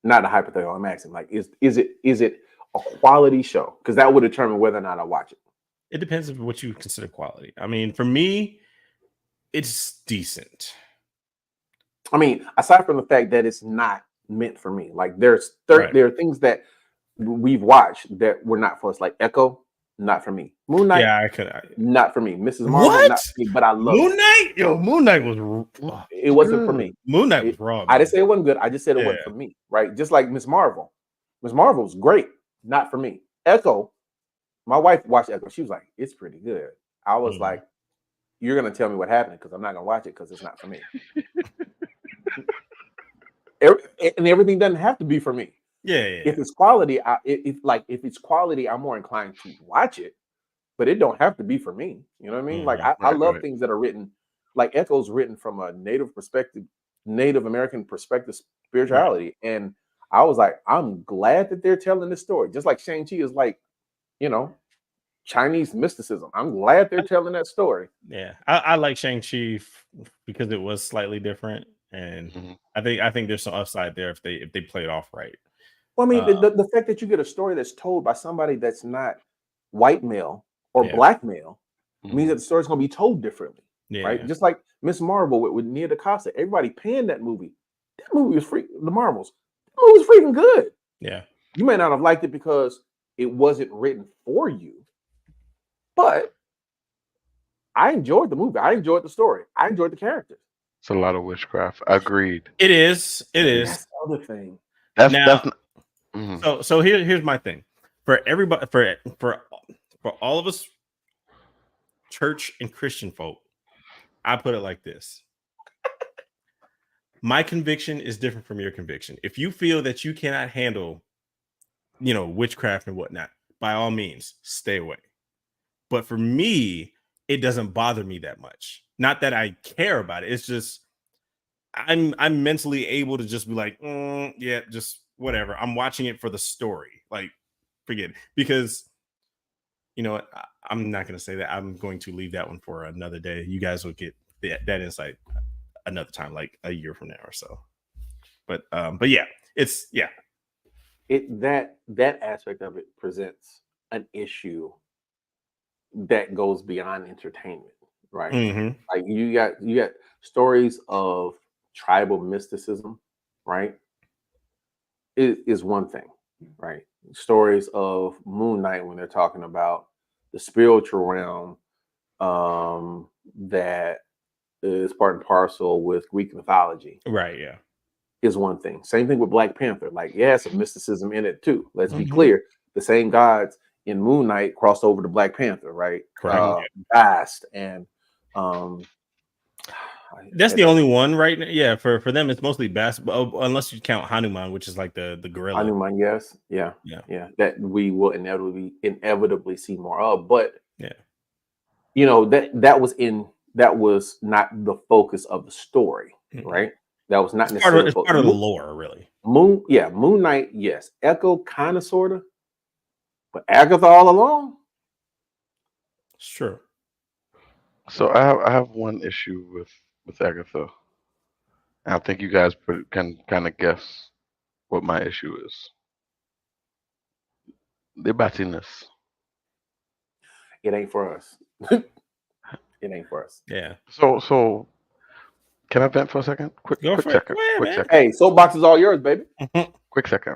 Not a hypothetical. I'm asking, like, is it a quality show? Because that would determine whether or not I watch it. It depends on what you consider quality. I mean, for me, it's decent. I mean, aside from the fact that it's not meant for me, like there are things that we've watched that were not for us, like Echo, not for me. Moon Knight, not for me. Mrs. Marvel, not for me, but I love Moon Knight. Yo, Moon Knight was. It wasn't for me. Moon Knight was wrong. I didn't say it wasn't good. I just said it wasn't for me. Right? Just like Miss Marvel. Miss Marvel was great, not for me. Echo. My wife watched Echo. She was like, "It's pretty good." I was like, "You're gonna tell me what happened because I'm not gonna watch it because it's not for me." And everything doesn't have to be for me. Yeah. If it's quality, if it's quality, I'm more inclined to watch it, but it don't have to be for me. You know what I mean? Like I love things that are written, like Echo's written from a Native American perspective, spirituality, and I was like, I'm glad that they're telling this story. Just like Shang-Chi is like, Chinese mysticism. I'm glad they're telling that story. Yeah, I like Shang-Chi because it was slightly different, and I think there's some upside there if they play it off right. Well, I mean, the fact that you get a story that's told by somebody that's not white male or black male means that the story's going to be told differently, right? Just like Miss Marvel with Nia DaCosta, everybody panned that movie. That movie was free. The Marvels. That movie was freaking good. Yeah, you may not have liked it because it wasn't written for you, but I enjoyed the movie. I enjoyed the story. I enjoyed the characters. It's a lot of witchcraft. Agreed. It is. That's the other thing. So here's my thing. For everybody, for all of us church and Christian folk, I put it like this. My conviction is different from your conviction. If you feel that you cannot handle, witchcraft and whatnot, by all means, stay away. But for me, it doesn't bother me that much. Not that I care about it. It's just I'm mentally able to just be like, yeah, just whatever. I'm watching it for the story. Like, forget it. Because you know what? I'm not going to say that. I'm going to leave that one for another day. You guys will get that insight another time, like a year from now or so. But yeah, that aspect of it presents an issue that goes beyond entertainment, right? Like you got stories of tribal mysticism, right? It is one thing, right? Stories of Moon Knight when they're talking about the spiritual realm that is part and parcel with Greek mythology, right? Yeah, is one thing. Same thing with Black Panther. Like, yeah, some mysticism in it too. Let's be clear. The same gods in Moon Knight crossed over to Black Panther, right? Bast and that's the only one right now. Yeah, for them it's mostly Bast, unless you count Hanuman, which is like the gorilla. Hanuman, yes, yeah, that we will inevitably see more of. But that was not the focus of the story, right? That was not necessarily it's part of the lore, really. Moon Knight, yes. Echo, kind of, sort of, but Agatha all along. Sure. So I have one issue with Agatha. I think you guys can kind of guess what my issue is. Debatiness. It ain't for us. It ain't for us. Yeah. So can I vent for a second? Quick, Go quick for it. second. Go ahead, Quick man. second. Hey, soapbox is all yours, baby. Quick second.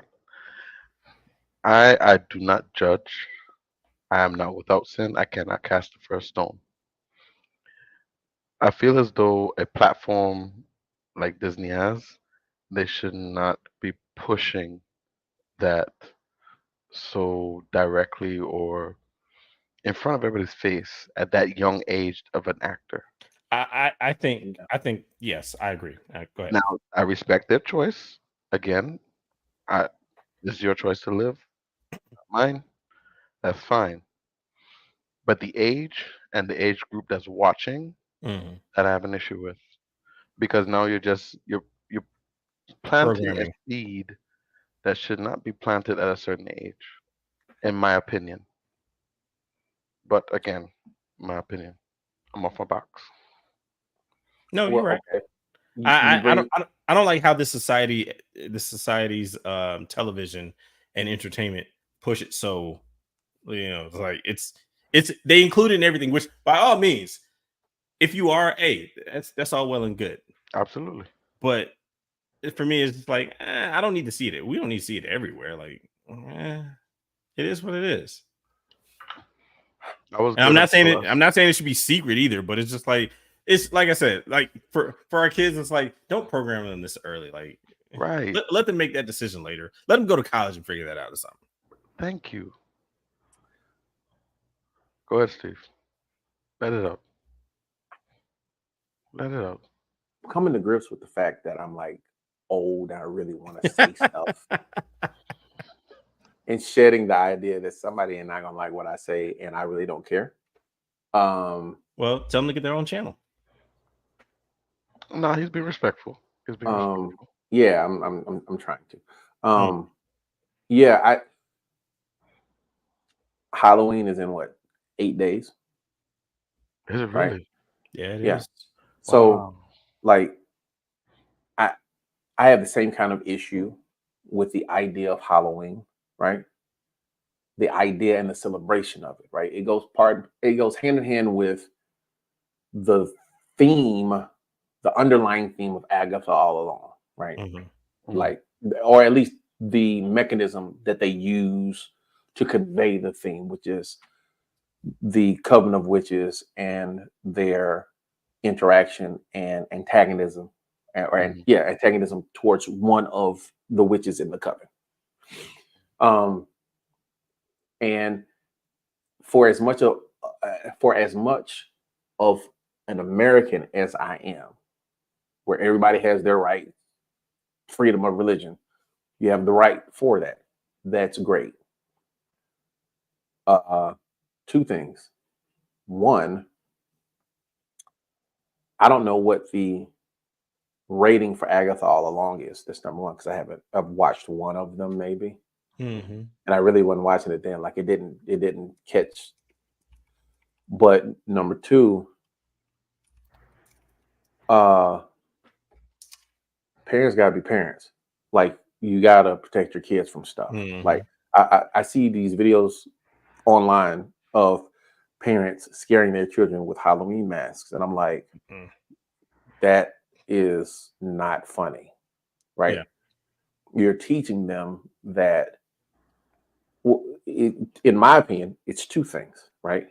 I do not judge. I am not without sin. I cannot cast the first stone. I feel as though a platform like Disney has, they should not be pushing that so directly or in front of everybody's face at that young age of an actor. I think yes, I agree. Go ahead. Now, I respect their choice. Again, I this is your choice to live, not mine. That's fine. But the age and the age group that's watching, Mhm. that I have an issue with because now you're planting a Programming. seed that should not be planted at a certain age, in my opinion. But again, my opinion. I'm off my box. No, you're Well, right. okay. You I don't bring I don't like how this society's television and entertainment push it so it's like it's they include it in everything, which by all means, if you are that's all well and good. Absolutely. But for me, it's just like I don't need to see it. We don't need to see it everywhere. Like it is what it is. I was And I'm good not saying until it. I'm not saying it should be secret either. But it's like I said. Like for our kids, it's like don't program them this early. Like right. let them make that decision later. Let them go to college and figure that out or something. Thank you. Go ahead, Steve. Let it up. Let it up. coming to grips with the fact that I'm like old and I really want to say stuff and shedding the idea that somebody ain't not gonna like what I say and I really don't care. Well, tell them to get their own channel. No, he's being respectful. He's being respectful. Yeah, I'm trying to. Yeah, Halloween is in what 8 days, Is it right? really? Yeah, it Yeah. is. So Wow. like I have the same kind of issue with the idea of Halloween, right? The idea and the celebration of it, right? It goes hand in hand with the theme, the underlying theme of Agatha all along, right? Like, or at least the mechanism that they use to convey the theme, which is the coven of witches and their interaction and antagonism, antagonism towards one of the witches in the coven. And for as much of an American as I am, where everybody has their right, freedom of religion, you have the right for that. That's great. Two things. One, I don't know what the rating for Agatha all along is. That's number one, because I've watched one of them maybe, and I really wasn't watching it then. Like it didn't catch. But number two, parents gotta be parents. Like you gotta protect your kids from stuff. Like I see these videos online of parents scaring their children with Halloween masks, and I'm like, that is not funny, right? Yeah. You're teaching them that, in my opinion, it's two things, right?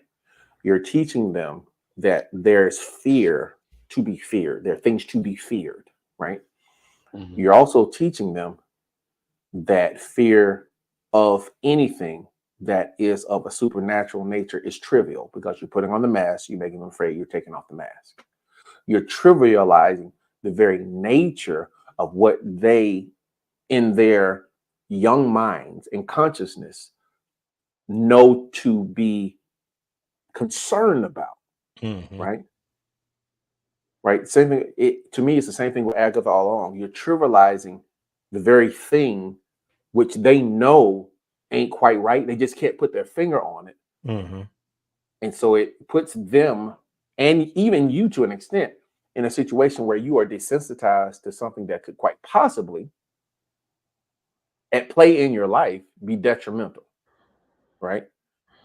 You're teaching them that there's fear to be feared. There are things to be feared, right? You're also teaching them that fear of anything that is of a supernatural nature is trivial because you're putting on the mask, you're making them afraid, you're taking off the mask. You're trivializing the very nature of what they, in their young minds and consciousness, know to be concerned about, right? Right. Same thing. To me, it's the same thing with Agatha all along. You're trivializing the very thing which they know ain't quite right. They just can't put their finger on it. And so it puts them and even you to an extent in a situation where you are desensitized to something that could quite possibly at play in your life be detrimental, right?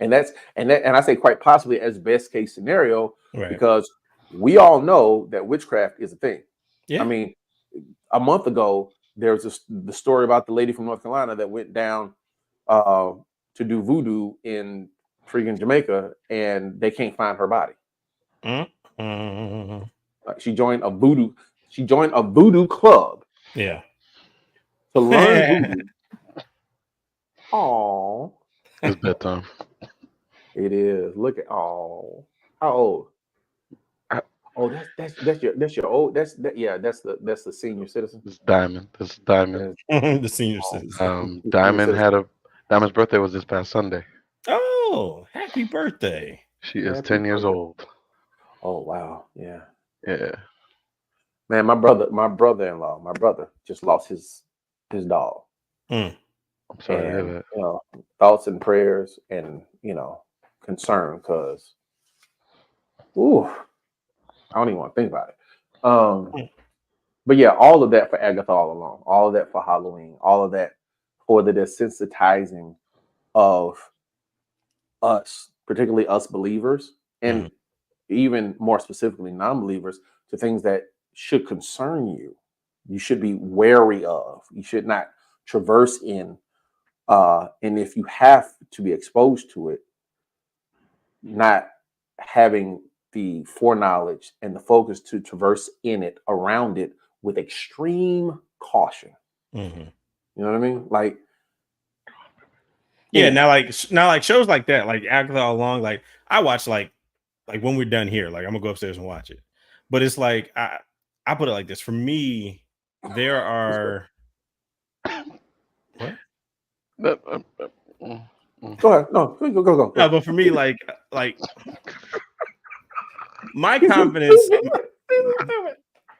And I say quite possibly as best case scenario, because we all know that witchcraft is a thing. I mean, a month ago there was the story about the lady from North Carolina that went down to do voodoo in freaking Jamaica, and they can't find her body. She joined a voodoo club. Yeah. To learn voodoo. Oh, it's bedtime. It is. Look at how old? Oh, that's your old. That's the senior citizen. It's Diamond. This is Diamond. The senior citizen. Diamond's birthday was this past Sunday. Oh, happy birthday! She is 10 years old. Oh wow, yeah. Man, my brother just lost his dog. I'm sorry to hear that. Thoughts and prayers and concern, because I don't even want to think about it. But yeah, all of that for Agatha all along, all of that for Halloween, all of that for the desensitizing of us, particularly us believers, and even more specifically non-believers, to things that should concern you. You should be wary of. You should not traverse in. And if you have to be exposed to it, not having the foreknowledge and the focus to traverse in it, around it, with extreme caution. You know what I mean? Like, now like shows like that, like Agatha all along, like I watch like when we're done here, like I'm gonna go upstairs and watch it. But it's like I put it like this. For me, there are what? Go ahead. No, go. No, but for me, like my confidence,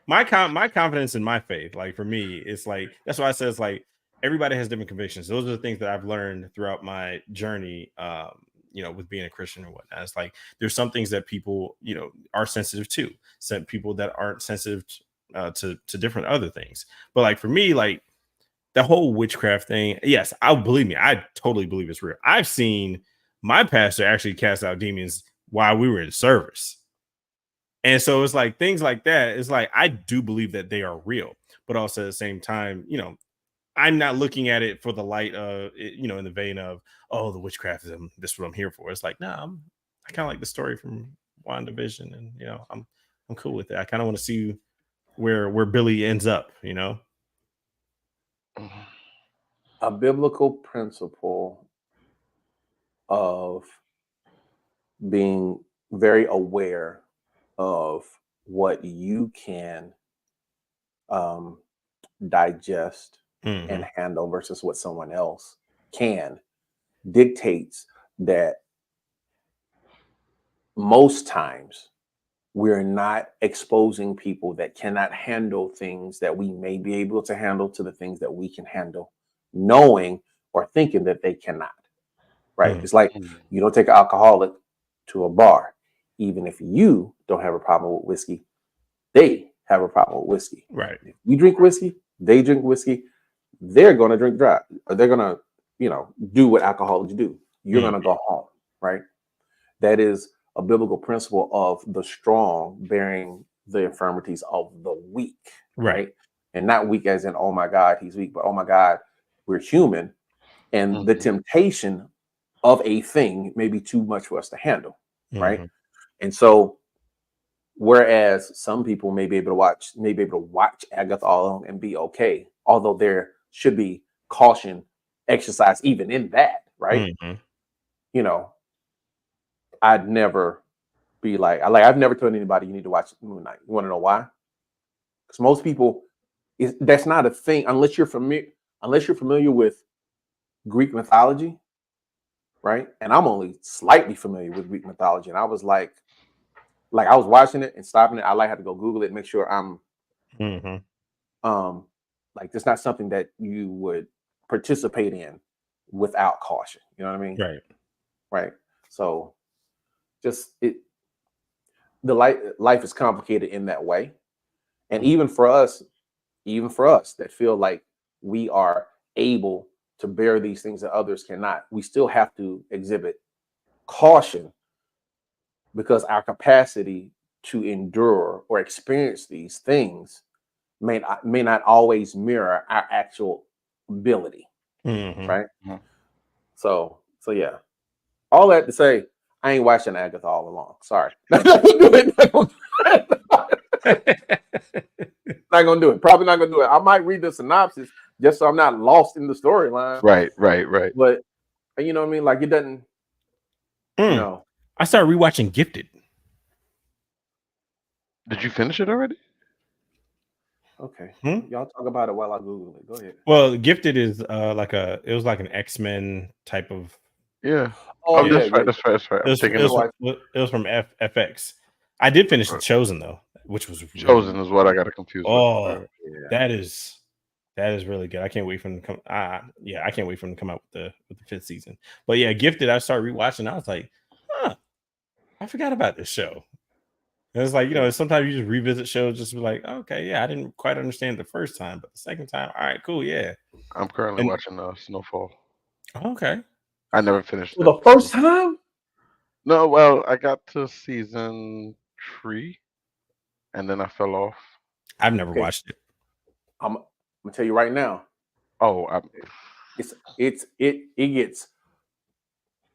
my confidence in my faith, like for me, it's like that's why I says like everybody has different convictions. Those are the things that I've learned throughout my journey, with being a Christian or whatnot. It's like there's some things that people, are sensitive to, some people that aren't sensitive to different other things. But like for me, like the whole witchcraft thing, yes, I totally believe it's real. I've seen my pastor actually cast out demons while we were in service. And so it's like things like that. It's like I do believe that they are real, but also at the same time, I'm not looking at it for the light of, in the vein of, oh, the witchcraft is this is what I'm here for. It's like, no, I kind of like the story from WandaVision, and I'm cool with it. I kind of want to see where Billy ends up. A biblical principle of being very aware of what you can digest and handle versus what someone else can dictates that most times we're not exposing people that cannot handle things that we may be able to handle to the things that we can handle, knowing or thinking that they cannot. Right? It's like you don't take an alcoholic to a bar, even if you don't have a problem with whiskey, they have a problem with whiskey. Right. If you drink whiskey, they drink whiskey, they're going to drink dry, or they're going to, do what alcoholics do. You're going to go home. Right. That is a biblical principle of the strong bearing the infirmities of the weak. Right. And not weak as in, oh my God, he's weak, but oh my God, we're human. And the temptation of a thing may be too much for us to handle. Right. And so, whereas some people may be able to watch Agatha all along and be okay, although there should be caution exercise even in that, right? I'd never be like I've never told anybody you need to watch Moon Knight. You want to know why? Because most people, that's not a thing unless you're familiar with Greek mythology, right? And I'm only slightly familiar with Greek mythology, and I was like I was watching it and stopping it. I had to go Google it and make sure I'm like it's not something that you would participate in without caution. You know what I mean? Right. So just the life is complicated in that way. And even for us that feel like we are able to bear these things that others cannot, we still have to exhibit caution because our capacity to endure or experience these things may not always mirror our actual ability, right? Mm-hmm. So yeah, all that to say, I ain't watching Agatha all along. Sorry, not gonna do it. Not gonna do it. Probably not gonna do it. I might read the synopsis just so I'm not lost in the storyline. Right. But you know what I mean? Like it doesn't. You know. I started rewatching Gifted. Did you finish it already? Okay. Y'all talk about it while I Google it. Go ahead. Well, Gifted is it was like an X-Men type of. Yeah. Oh, yeah, that's right. It was from FX. I did finish The Chosen though, which was Chosen is what I got confused with. Oh, that is really good. I can't wait for them to come. I can't wait for them to come out with the 5th season. But yeah, Gifted. I started rewatching. I was like, I forgot about this show. And it's like, sometimes you just revisit shows just to be like, okay, yeah, I didn't quite understand the first time, but the second time, all right, cool, yeah. I'm currently watching Snowfall. Okay. I never finished for the first time. No, well, I got to season 3, and then I fell off. I've never watched it. I'm gonna tell you right now. Oh, it gets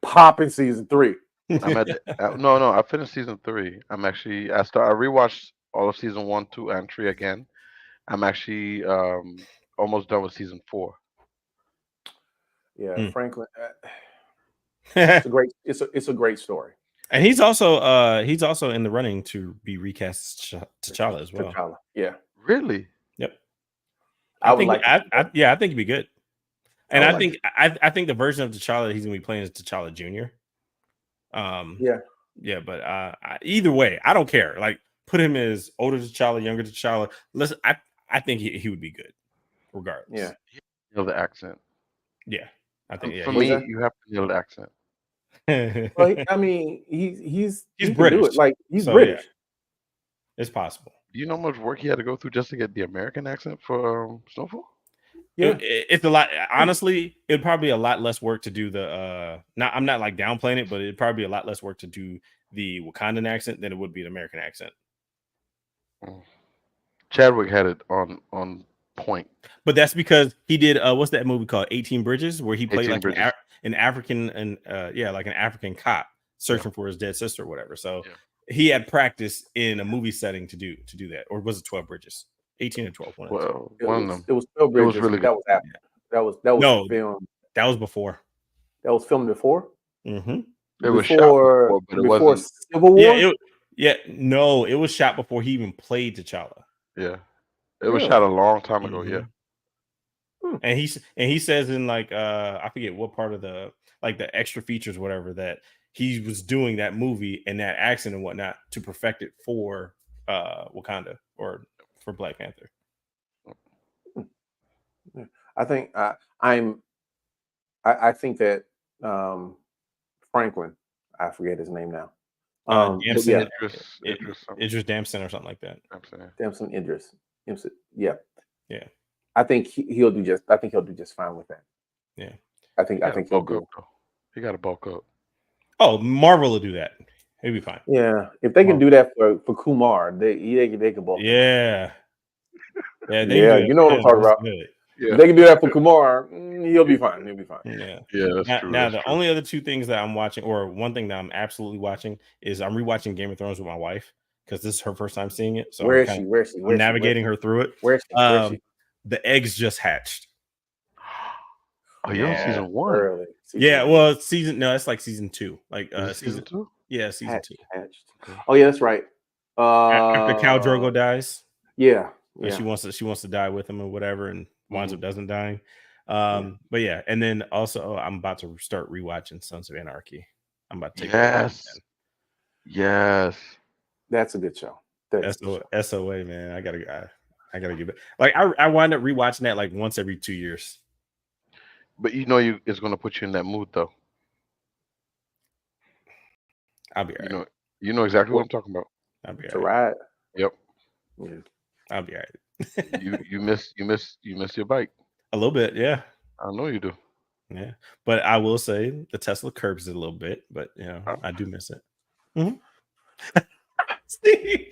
pop in season 3. I'm at no. I finished season 3. I rewatched all of season 1, 2, and 3 again. I'm actually almost done with season 4. Yeah, Franklin. It's a great story. And he's also in the running to be recast T'Challa as well. T'Challa, yeah. Really? Yep. I think he'd be good. And I think the version of T'Challa he's gonna be playing is T'Challa Jr. Yeah, but either way, I don't care. Like, put him as older T'Challa, younger T'Challa. Listen, I think he would be good, regardless. Yeah, you know the accent. Yeah, I think for me, you have to know the accent. Well, I mean, he's British. Do it. Like he's British. Yeah. It's possible. Do you know how much work he had to go through just to get the American accent for Snowfall? Yeah, it's a lot. Honestly, it'd probably be a lot less work to do the. I'm not like downplaying it, but it'd probably be a lot less work to do the Wakandan accent than it would be the American accent. Chadwick had it on point, but that's because he did. What's that movie called? 18 Bridges, where he played like an African and like an African cop searching for his dead sister or whatever. So he had practice in a movie setting to do that, or was it 12 Bridges? 18 and 12. Well, one of them. It was 12 Bridges. It was really good. That was after. That was filmed. That was before. That was filmed before. Mm-hmm. It was shot before, but it wasn't Civil War. No, it was shot before he even played T'Challa. Yeah, it was shot a long time ago. Yeah, and he says in like I forget what part of the extra features, whatever, that he was doing that movie and that accent and whatnot to perfect it for Wakanda or for Black Panther. I think I think that Franklin, I forget his name now. Idris Damson or something like that. Damson Idris. Yeah. Yeah. I think he'll do just fine with that. Yeah. I think he'll do. He got to bulk up. Oh, Marvel will do that. He'll be fine. Yeah. If they can do that for Kumar, they can bulk. Yeah. Yeah, you know what I'm talking about. Yeah. If they can do that for Kumar, he'll be fine. He'll be fine. Yeah, that's true. Now, the only other two things that I'm watching, or one thing that I'm absolutely watching, is I'm rewatching Game of Thrones with my wife because this is her first time seeing it. So Where is she? I'm navigating her through it. Where is she? The eggs just hatched. Oh, you're on season 1. Well, it's like season 2. Like season 2? Yeah, season 2. Hatched. Oh yeah, that's right. After Khal Drogo dies. Yeah. She wants to die with him or whatever, and winds up doesn't dying. But yeah, and then also I'm about to start rewatching Sons of Anarchy. I'm about to take Yes. That's a good show. SOA, man. I gotta get back. Like I wind up rewatching that like once every 2 years. But it's gonna put you in that mood though. I'll be all right. You know exactly what I'm talking about. I'll be all right. Yep. Yeah. I'll be all right. you miss your bike. A little bit, yeah. I know you do. Yeah, but I will say the Tesla curbs it a little bit, but I do miss it. Mm-hmm. Steve.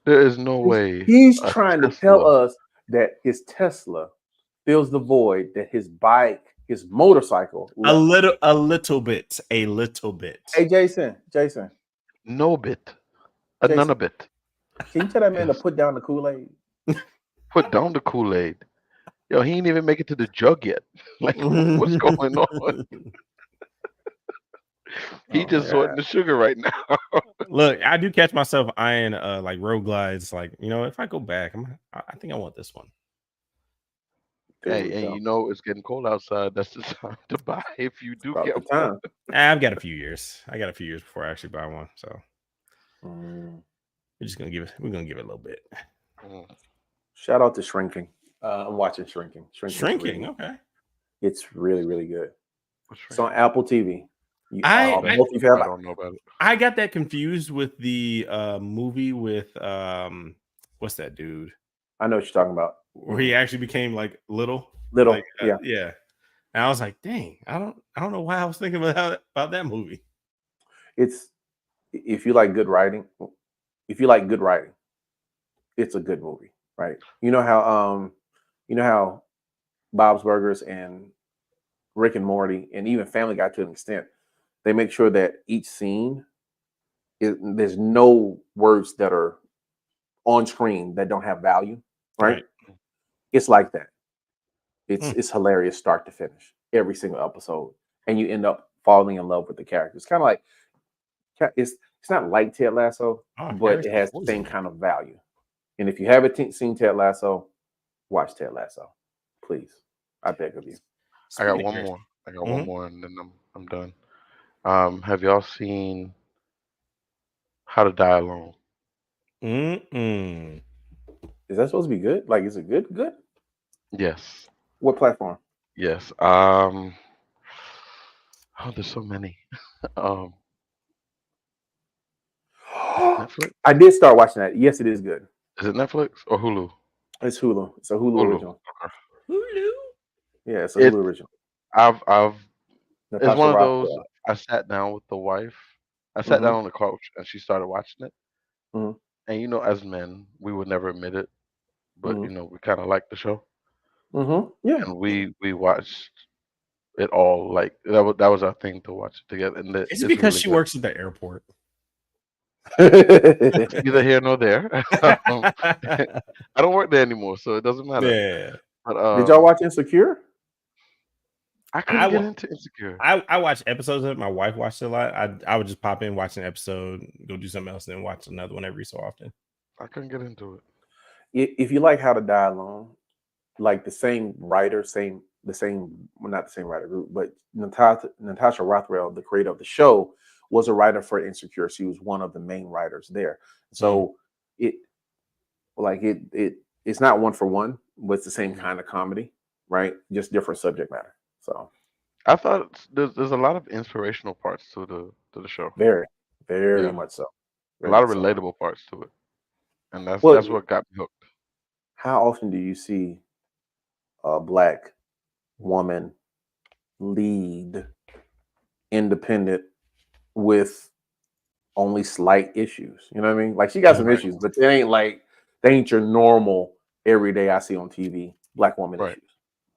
There is no way he's trying to tell Tesla. us that his Tesla fills the void that his bike, his motorcycle a left. little bit. Hey, Jason, No bit. Jason, None of it. can you tell that man to Yes. put down the Kool-Aid? Put down the Kool-Aid. Yo, he ain't even make it to the jug yet. Like, what's going on? He just sorting the sugar right now. Look, I do catch myself eyeing like road glides. Like, if I go back, I think I want this one. Hey, and it's getting cold outside. That's the time to buy if you do get one. I've got a few years. I got a few years before I actually buy one. So we're gonna give it a little bit. Shout out to Shrinking. I'm watching Shrinking. Shrinking, okay. It's really, really good. It's on Apple TV. I don't know about it. I got that confused with the movie with what's that dude? I know what you're talking about. Where he actually became like little. Like, yeah. And I was like, dang, I don't know why I was thinking about that movie. It's if you like good writing, it's a good movie, right? You know how Bob's Burgers and Rick and Morty and even Family Guy to an extent, they make sure that each scene there's no words that are on screen that don't have value, right? It's like that. It's hilarious start to finish, every single episode, and you end up falling in love with the characters. Kind of like it's not like Ted Lasso, but it has the same kind of value. And if you haven't seen Ted Lasso, watch Ted Lasso, please. I beg of you. I got one more. One more, and then I'm done. Have y'all seen How to Die Alone? Is that supposed to be good? Like, is it good? Good? Yes. What platform? Yes. There's so many. Netflix? I did start watching that. Yes, it is good. Is it Netflix or Hulu? It's Hulu. It's a Hulu original. Okay. Hulu? Yeah, it's a Hulu original. It's one of those. I sat down with the wife. I sat down on the couch and she started watching it. And as men, we would never admit it, but we kind of like the show. Yeah. And we watched it all. Like that was our thing to watch it together. And is it because she works at the airport? Neither here nor there. I don't work there anymore, so it doesn't matter. Yeah. But, did y'all watch Insecure? I couldn't get into Insecure. I watched episodes of it. My wife watched it a lot. I would just pop in, watch an episode, go do something else, and then watch another one every so often. I couldn't get into it. If you like How to Die Alone, like the same writer, not the same writer group, but Natasha Rothwell, the creator of the show, was a writer for Insecure. She was one of the main writers there. So it's not one for one, but it's the same kind of comedy, right? Just different subject matter. So I thought there's a lot of inspirational parts to the show. Very, very much so. A lot of relatable parts to it, and that's what got me hooked. How often do you see a Black woman lead independent with only slight issues? You know what I mean? Like, she got some issues, but they ain't your normal everyday I see on TV Black woman issues.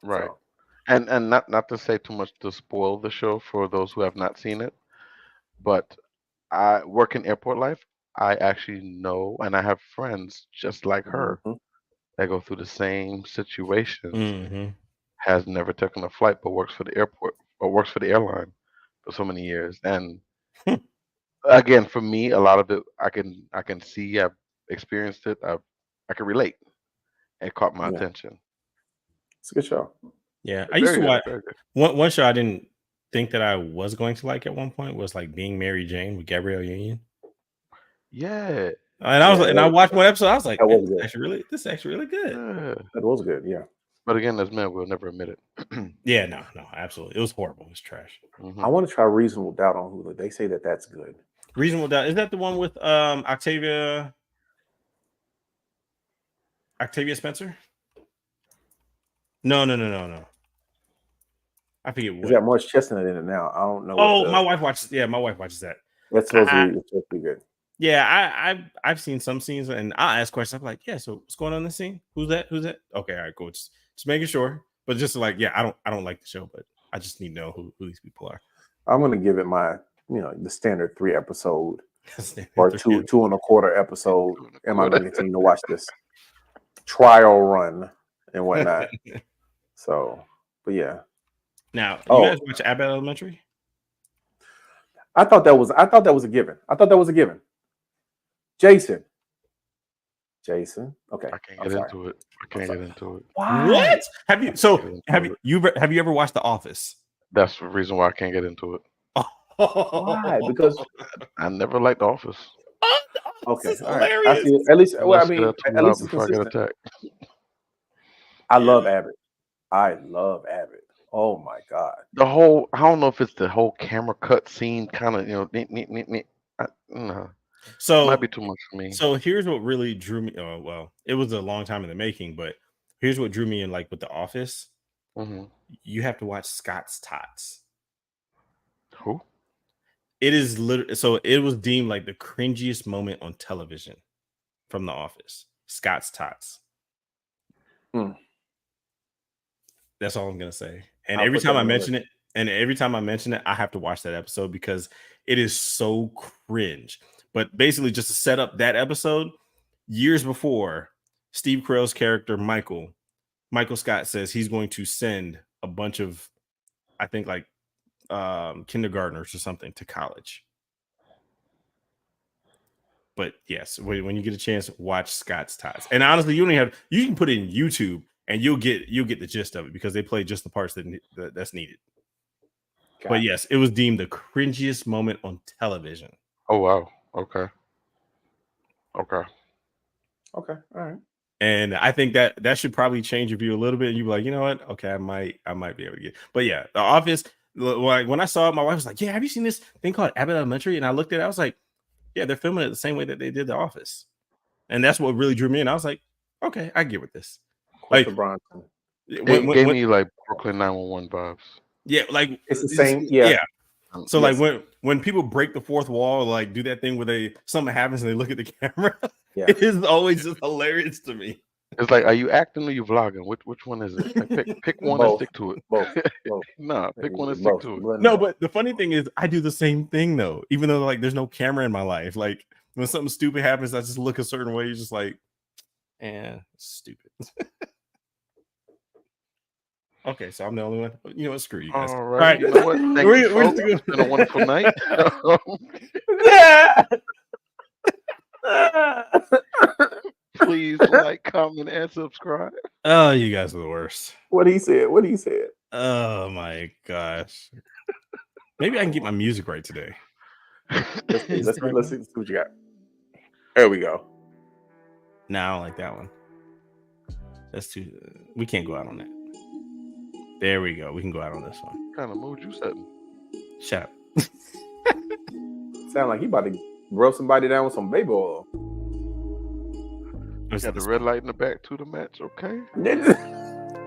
Right. So. And not to say too much to spoil the show for those who have not seen it, but I work in airport life. I actually know, and I have friends just like her that go through the same situations. Has never taken a flight, but works for the airport or works for the airline for so many years. And again, for me, a lot of it I can see. I've experienced it. I can relate. It caught my attention. It's a good show. Yeah, I used to watch one show I didn't think that I was going to like at one point was like Being Mary Jane with Gabrielle Union. Yeah, and I watched one episode. I was like, this is actually really good. Yeah. That was good. Yeah, but again, as men, we'll never admit it. Yeah, no, absolutely, it was horrible. It was trash. I want to try Reasonable Doubt on Hulu. They say that's good. Reasonable Doubt, is that the one with Octavia? Octavia Spencer? No. I forget what. Is that Morris Chestnut in it now? I don't know. Oh, my wife watches. Yeah, my wife watches that. That's supposed to be good. Yeah, I've seen some scenes, and I'll ask questions. I'm like, yeah, so what's going on in this scene? Who's that? Okay, all right, cool. Just making sure. But just like, yeah, I don't like the show, but I just need to know who these people are. I'm gonna give it my, the standard 3 episode or 2.25 episode. Am I going to continue to watch this trial run and whatnot? So, but yeah. Now, you guys watch Abbott Elementary? I thought that was a given. Jason. Okay. I can't get into it. Why? What? Have you ever watched The Office? That's the reason why I can't get into it. Why? Because I never liked The Office. Okay, all right. I see it. At least, at least it's before I get attacked. I love Abbott. Oh my god. I don't know if it's the whole camera cut scene kind of, no. So it might be too much for me. So here's what really drew me. Oh, well, it was a long time in the making, but here's what drew me in, like with The Office. Mm-hmm. You have to watch Scott's Tots. Who? It is literally, so it was deemed like the cringiest moment on television from The Office. Scott's Tots. That's all I'm gonna say. And every time I mention it, I have to watch that episode because it is so cringe. But basically, just to set up that episode, years before, Steve Carell's character Michael Scott says he's going to send a bunch of, I think, like kindergartners or something to college. But yes, when you get a chance, watch Scott's Tots. And honestly, you can put it in YouTube and you'll get the gist of it because they play just the parts that's needed. But yes, it was deemed the cringiest moment on television. Oh wow. Okay. All right. And I think that should probably change your view a little bit. And you'd be like, you know what? Okay, I might be able to get. But yeah, The Office. Like when I saw it, my wife was like, "Yeah, have you seen this thing called Abbott Elementary?" And I looked at it, I was like, "Yeah, they're filming it the same way that they did The Office," and that's what really drew me in. I was like, "Okay, I get with this." Like Bronson. It gave me like Brooklyn 911 vibes. Yeah, like it's the same. Yeah. So like when people break the fourth wall, like do that thing where something happens and they look at the camera, it is always just hilarious to me. It's like, are you acting or you vlogging? Which one is it? Like, pick one and stick to it. Both. Nah, pick one and stick to it. No, but the funny thing is, I do the same thing though. Even though like there's no camera in my life, like when something stupid happens, I just look a certain way. You're just like, stupid. Okay, so I'm the only one. You know what? Screw you guys. All right. You know what? Thank you, folks. It's been a wonderful night. Please like, comment, and subscribe. Oh, you guys are the worst. What he said. Oh my gosh. Maybe I can get my music right today. Let's see what you got. There we go. No, I don't like that one. That's too. We can't go out on that. There we go. We can go out on this one. What kind of mood you setting? Shut up. Sound like he about to roast somebody down with some baby oil. Got the red light in the back to the match, okay?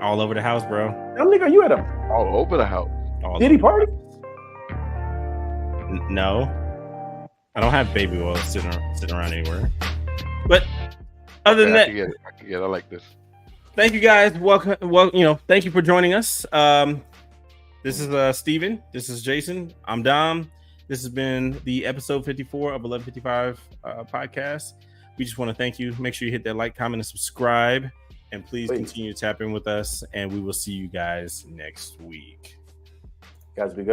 All over the house, bro. How nigga you at him? All over the house. Did he party? No. I don't have baby oil sitting around anywhere. But other than that, I can get it. I like this. Thank you guys. Welcome. Well, thank you for joining us. This is Steven. This is Jason. I'm Dom. This has been the episode 54 of 1155 podcast. We just want to thank you. Make sure you hit that like, comment, and subscribe. And please continue to tap in with us. And we will see you guys next week. Guys, be good.